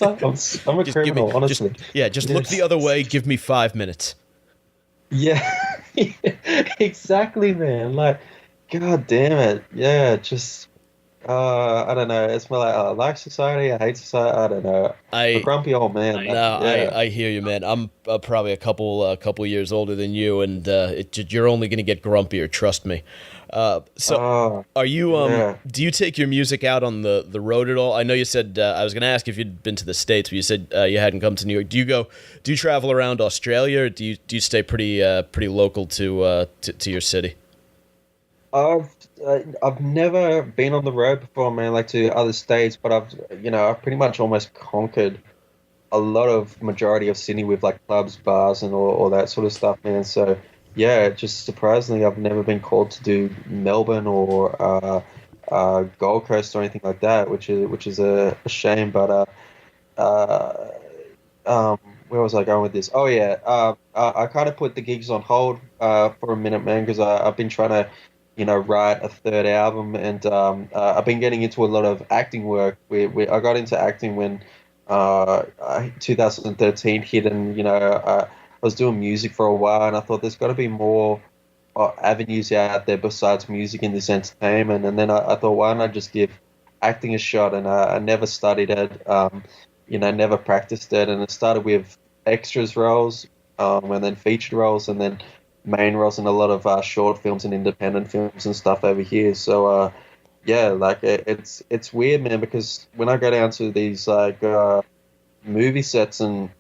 I'm a Just give me, criminal, honestly. just look the other way. Give me 5 minutes. Yeah, exactly, man. Like, god damn it. Yeah, just I don't know. It's more like, I like society, I hate society. I don't know. I'm a I grumpy old man. No, Yeah. I hear you, man. I'm probably a couple years older than you, and you're only gonna get grumpier. Trust me. So, Oh, are you yeah. Do you take your music out on the road at all? I know you said I was gonna ask if you'd been to the States, but you said you hadn't come to New York. Do you travel around Australia, or do you stay pretty local to your city? I've I've never been on the road before, man, like to other states, but I've pretty much almost conquered a lot of majority of Sydney with like clubs, bars, and all that sort of stuff, man. So yeah, just surprisingly, I've never been called to do Melbourne or Gold Coast or anything like that, which is a shame. But uh, um, where was I going with this? Oh yeah, I kind of put the gigs on hold for a minute, man, because I've been trying to, write a third album, and I've been getting into a lot of acting work. I got into acting when 2013 hit, and I was doing music for a while, and I thought there's got to be more avenues out there besides music in this entertainment. And then I thought, why don't I just give acting a shot? And I never studied it, never practiced it. And it started with extras roles, and then featured roles, and then main roles in a lot of short films and independent films and stuff over here. So, yeah, like it's weird, man, because when I go down to these like movie sets and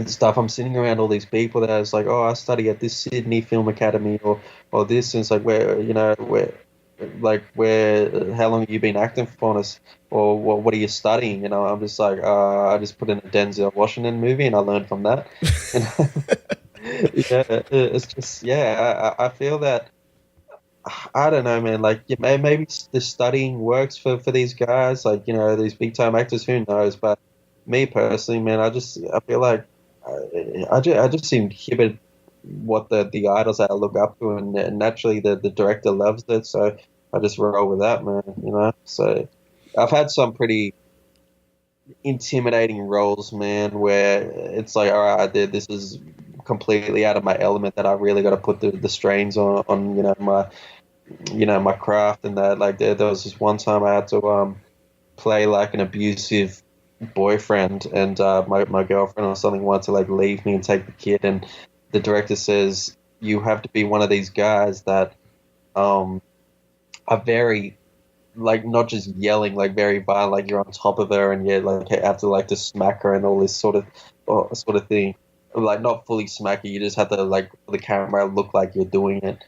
stuff, I'm sitting around all these people that I was like, oh, I study at this Sydney Film Academy or this, and it's like, where, how long have you been acting for us, or what are you studying? I'm just like, I just put in a Denzel Washington movie and I learned from that. And yeah, it's just, yeah, I feel that, I don't know, man. Like, yeah, maybe the studying works for these guys, like, these big time actors. Who knows? But me personally, man, I feel like I just inhibit what the idols that I look up to, and naturally the director loves it, so I just roll with that, man. So I've had some pretty intimidating roles, man, where it's like, all right, this is completely out of my element, that I really got to put the strains on my craft, and that, like, there was this one time I had to play like an abusive boyfriend, and my girlfriend or something wanted to like leave me and take the kid, and the director says, you have to be one of these guys that are very, like, not just yelling, like very violent, like you're on top of her and you like have to like to smack her and all this sort of thing, like not fully smack her, you just have to, like, for the camera look like you're doing it.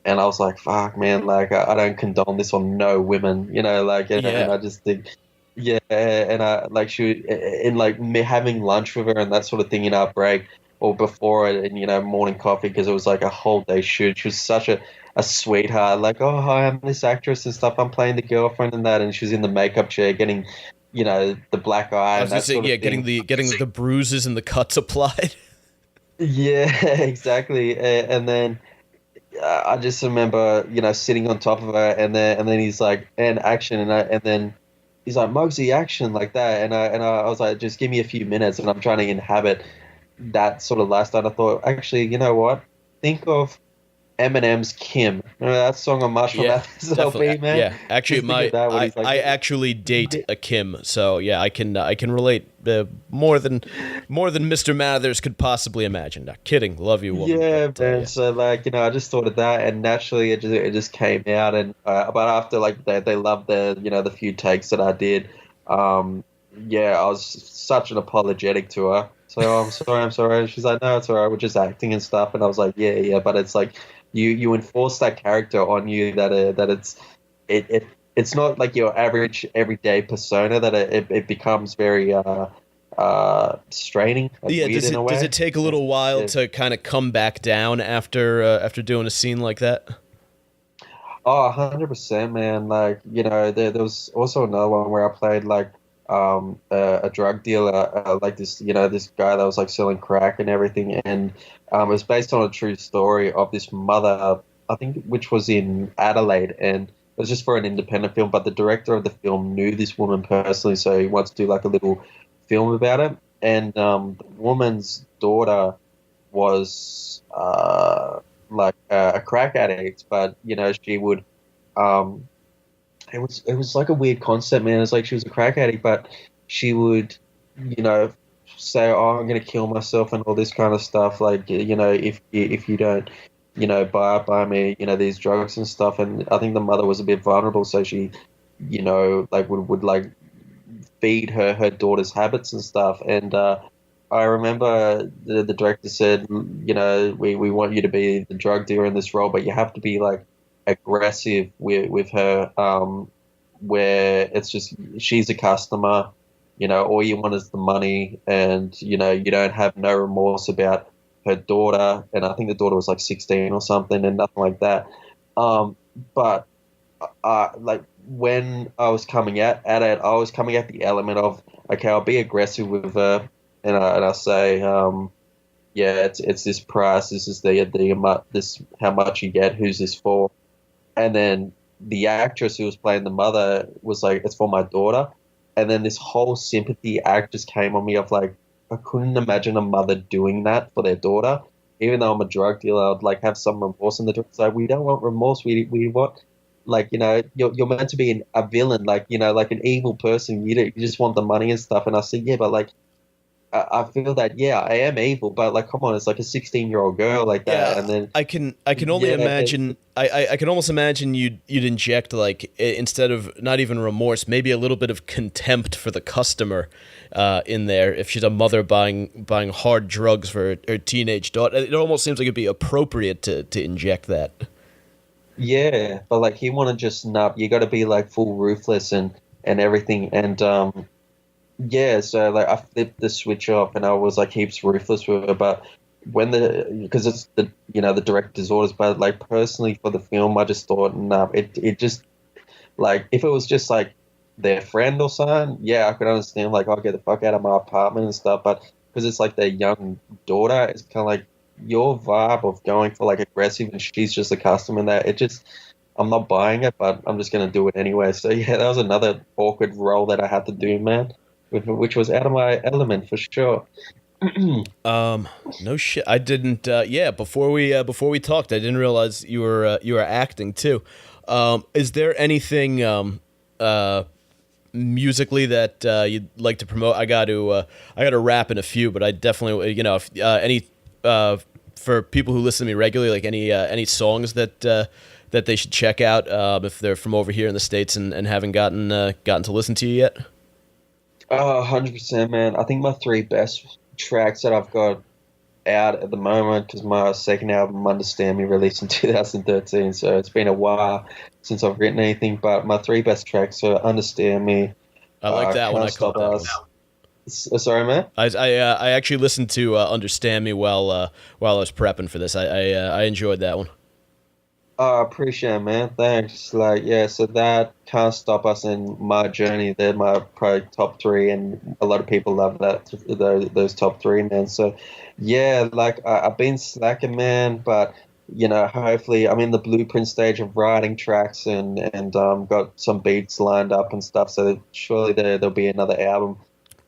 And I was like, fuck, man, like, I don't condone this on no women, like, and Yeah. I just think, yeah, and I, like, in like me having lunch with her and that sort of thing in our break or before it, and, morning coffee, because it was like a whole day shoot. She was such a sweetheart, like, oh, hi, I'm this actress and stuff, I'm playing the girlfriend and that, and she was in the makeup chair getting, the black eye I was and gonna that say, sort yeah, of getting thing. the bruises and the cuts applied. Yeah, exactly. And then I just remember, sitting on top of her, and then he's like, and action, and then he's like, Mugzy, action, like that, and I was like, just give me a few minutes, and I'm trying to inhabit that sort of lifestyle. I thought, actually, you know what? Think of Eminem's Kim. Remember that song on Marshall Yeah, Mathers definitely. LP, man? Yeah, actually, Just think of that when he's like, I actually date a Kim, so yeah, I can relate more than Mr. Mathers could possibly imagine. Not kidding, love you, woman. yeah, But man. yeah, So like, I just thought of that, and naturally, it just came out, and but after like they loved the few takes that I did, um, yeah, I was such an apologetic to her. So I'm sorry. She's like, no, it's all right. We're just acting and stuff, and I was like, yeah, yeah. But it's like you enforce that character on you that it's not like your average everyday persona that it becomes very straining and yeah. weird in a Does way. it take a little while Yeah. to kind of come back down after doing a scene like that? Oh, 100%, man. Like, there was also another one where I played like a drug dealer, like this guy that was like selling crack and everything, and it was based on a true story of this mother, I think, which was in Adelaide, and it was just for an independent film, but the director of the film knew this woman personally, so he wanted to do like a little film about it, and the woman's daughter was like a crack addict, but she would um, it was like a weird concept, man. It's like she was a crack addict, but she would you know say, "Oh, I'm gonna kill myself" and all this kind of stuff. Like if you don't buy me these drugs and stuff. And I think the mother was a bit vulnerable, so she like would like feed her daughter's habits and stuff. And I remember the director said, we want you to be the drug dealer in this role, but you have to be like aggressive with her, where it's just she's a customer, all you want is the money, and you don't have no remorse about her daughter. And I think the daughter was like 16 or something, and nothing like that. But like when I was coming at it, I was coming at the element of, okay, I'll be aggressive with her, and I say, yeah, it's this price, this is this how much you get, who's this for? And then the actress who was playing the mother was like, it's for my daughter. And then this whole sympathy act just came on me of like, I couldn't imagine a mother doing that for their daughter. Even though I'm a drug dealer, I'd like have some remorse. And the director's like, we don't want remorse. We want, like, you're meant to be a villain, like, like an evil person. You just want the money and stuff. And I said, yeah, but like, I feel that, yeah, I am evil, but like, come on, it's like a 16-year-old girl like that. Yeah, And then I can only yeah, imagine. I can almost imagine you'd inject like instead of not even remorse, maybe a little bit of contempt for the customer in there. If she's a mother buying hard drugs for her teenage daughter, it almost seems like it'd be appropriate to inject that. yeah, but like he want to just snap. You got to be like full ruthless and everything. And yeah, so like I flipped the switch off, and I was like heaps ruthless with her. But because it's the director's orders, but like personally for the film, I just thought, nah, it just, like, if it was just like their friend or something, yeah, I could understand, like, I'll get the fuck out of my apartment and stuff. But because it's like their young daughter, it's kind of like your vibe of going for like aggressive, and she's just a customer. And that it just, I'm not buying it, but I'm just gonna do it anyway. So yeah, that was another awkward role that I had to do, man, which was out of my element for sure. No shit. I didn't. Yeah, before we talked, I didn't realize you were acting too. Is there anything musically that you'd like to promote? I got to rap in a few, but I definitely if any for people who listen to me regularly, like any songs that they should check out if they're from over here in the States and haven't gotten to listen to you yet. 100%, man. I think my three best tracks that I've got out at the moment, because my second album, Understand Me, released in 2013, so it's been a while since I've written anything. But my three best tracks are Understand Me. I like that one. I Can't caught Stop that Us. one. Sorry, man. I actually listened to Understand Me while I was prepping for this. I enjoyed that one. I appreciate it, man. Thanks. Like, yeah, so that Can't Stop Us and My Journey, they're my probably top three, and a lot of people love those top three, man. So, yeah, like, I've been slacking, man, but, hopefully I'm in the blueprint stage of writing tracks and got some beats lined up and stuff, so surely there'll be another album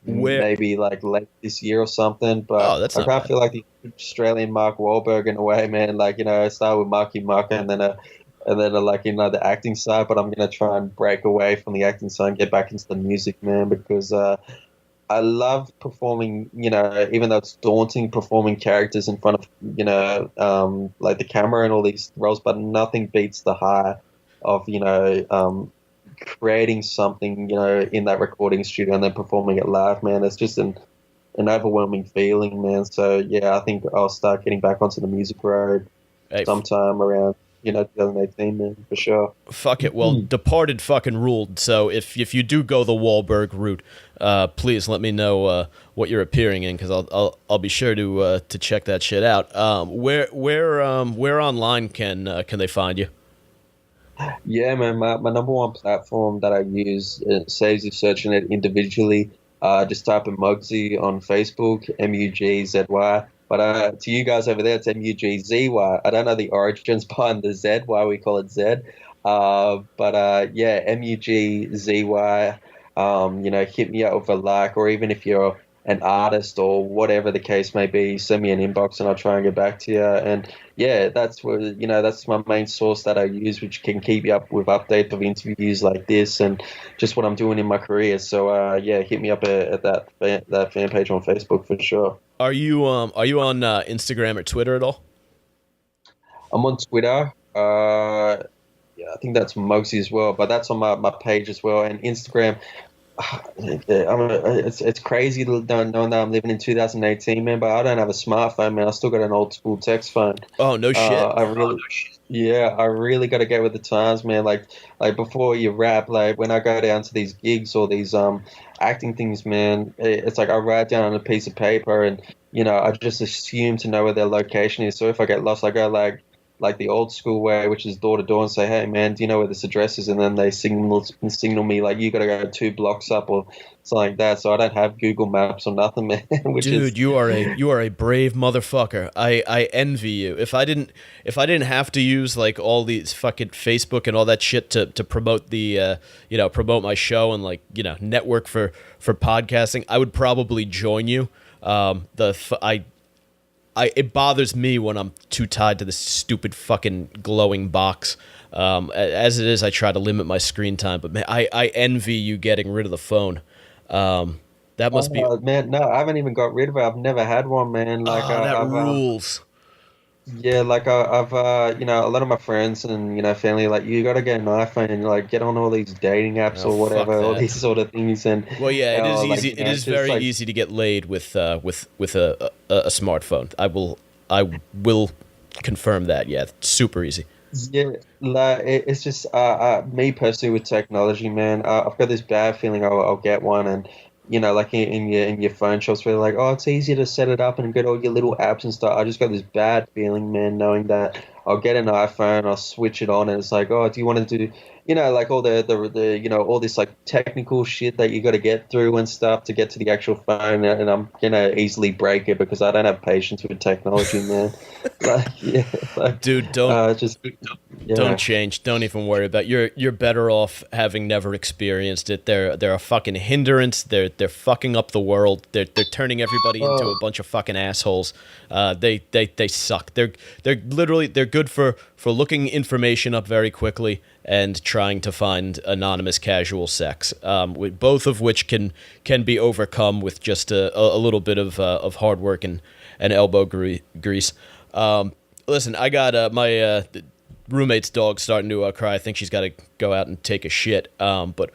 Where? maybe like late this year or something. Oh, But that's I not kind of bad. feel like the Australian Mark Wahlberg in a way, man. Like, I started with Marky Mark and then like, the acting side, but I'm gonna try and break away from the acting side and get back into the music, man, because I love performing, even though it's daunting performing characters in front of, like the camera and all these roles, but nothing beats the high of, creating something, in that recording studio and then performing it live, man. It's just an overwhelming feeling, man. So yeah, I think I'll start getting back onto the music road Hey, sometime around, 2018, man, for sure. fuck it. Well, Departed fucking ruled. So if you do go the Wahlberg route, please let me know what you're appearing in, because I'll be sure to check that shit out. Where online can they find you? Yeah, man, my number one platform that I use, it saves you searching it individually. Just type in Mugzy on Facebook, Mugzy. But to you guys over there, it's Mugzy. I don't know the origins behind the Z, why we call it Z. But yeah, Mugzy. Hit me up with a like, or even if you're an artist or whatever the case may be, send me an inbox and I'll try and get back to you. And yeah, that's where, that's my main source that I use, which can keep you up with updates of interviews like this and just what I'm doing in my career. So yeah, hit me up at that fan page on Facebook for sure. Are you on Instagram or Twitter at all? I'm on Twitter. Yeah, I think that's Muggsy as well, but that's on my page as well. And Instagram, it's crazy knowing that I'm living in 2018, man. But I don't have a smartphone, man. I still got an old school text phone. Oh, no shit. Yeah, I really got to get with the times, man. Like before you rap, like when I go down to these gigs or these acting things, man, it's like I write down on a piece of paper and I just assume to know where their location is. So if I get lost, I go like the old school way, which is door to door, and say, "Hey, man, do you know where this address is?" And then they signal me like, "You got to go 2 blocks up," or something like that. So I don't have Google Maps or nothing, man. Dude, you are a brave motherfucker. I envy you. If I didn't have to use like all these fucking Facebook and all that shit to promote the promote my show and like network for podcasting, I would probably join you. It bothers me when I'm too tied to this stupid fucking glowing box. As it is, I try to limit my screen time, but man, I envy you getting rid of the phone. That must be. Man, no, I haven't even got rid of it. I've never had one, man. Like Oh, that I've rules. Yeah, like I've a lot of my friends and family like, you got to get an iPhone and like get on all these dating apps Oh, or fuck whatever, all that. these sort of things. And Well, yeah, it is like, easy. It is just very like, easy to get laid with a smartphone. I will confirm that. Yeah, it's super easy. yeah, like it's just me personally with technology, man. I've got this bad feeling I'll get one, and like in your phone shops where they're like, oh, it's easier to set it up and get all your little apps and stuff. I just got this bad feeling, man, knowing that I'll get an iPhone, I'll switch it on, and it's like, oh, do you want to do, like all the all this like technical shit that you got to get through and stuff to get to the actual phone, and I'm gonna easily break it because I don't have patience with technology, man. Like, yeah, like, Dude, don't just yeah. don't change. Don't even worry about it. You're better off having never experienced it. They're a fucking hindrance. They're fucking up the world. They're turning everybody into a bunch of fucking assholes. They suck. They're literally good for looking information up very quickly and trying to find anonymous casual sex. With both of which can be overcome with just a little bit of hard work and elbow grease. Listen, I got my roommate's dog starting to cry. I think she's got to go out and take a shit. But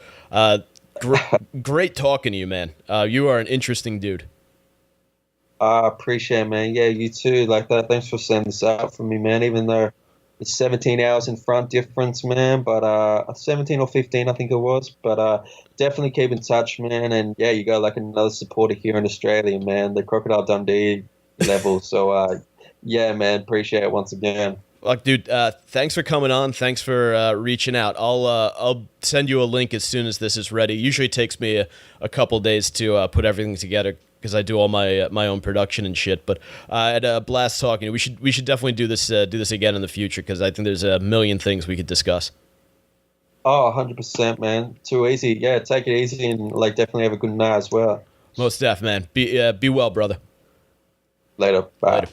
great talking to you, man. You are an interesting dude. I appreciate it, man. Yeah, you too. Like that. Thanks for sending this out for me, man. Even though it's 17 hours in front difference, man. But 17 or 15, I think it was. But definitely keep in touch, man. And yeah, you got like another supporter here in Australia, man. The Crocodile Dundee level. So yeah, man. Appreciate it once again. Look, dude, thanks for coming on. Thanks for reaching out. I'll send you a link as soon as this is ready. Usually takes me a couple days to put everything together because I do all my own production and shit. But I had a blast talking. We should definitely do this again in the future because I think there's a million things we could discuss. Oh, 100%, man. Too easy. Yeah, take it easy and like definitely have a good night as well. Most def, man. Be well, brother. Later. Bye. Later.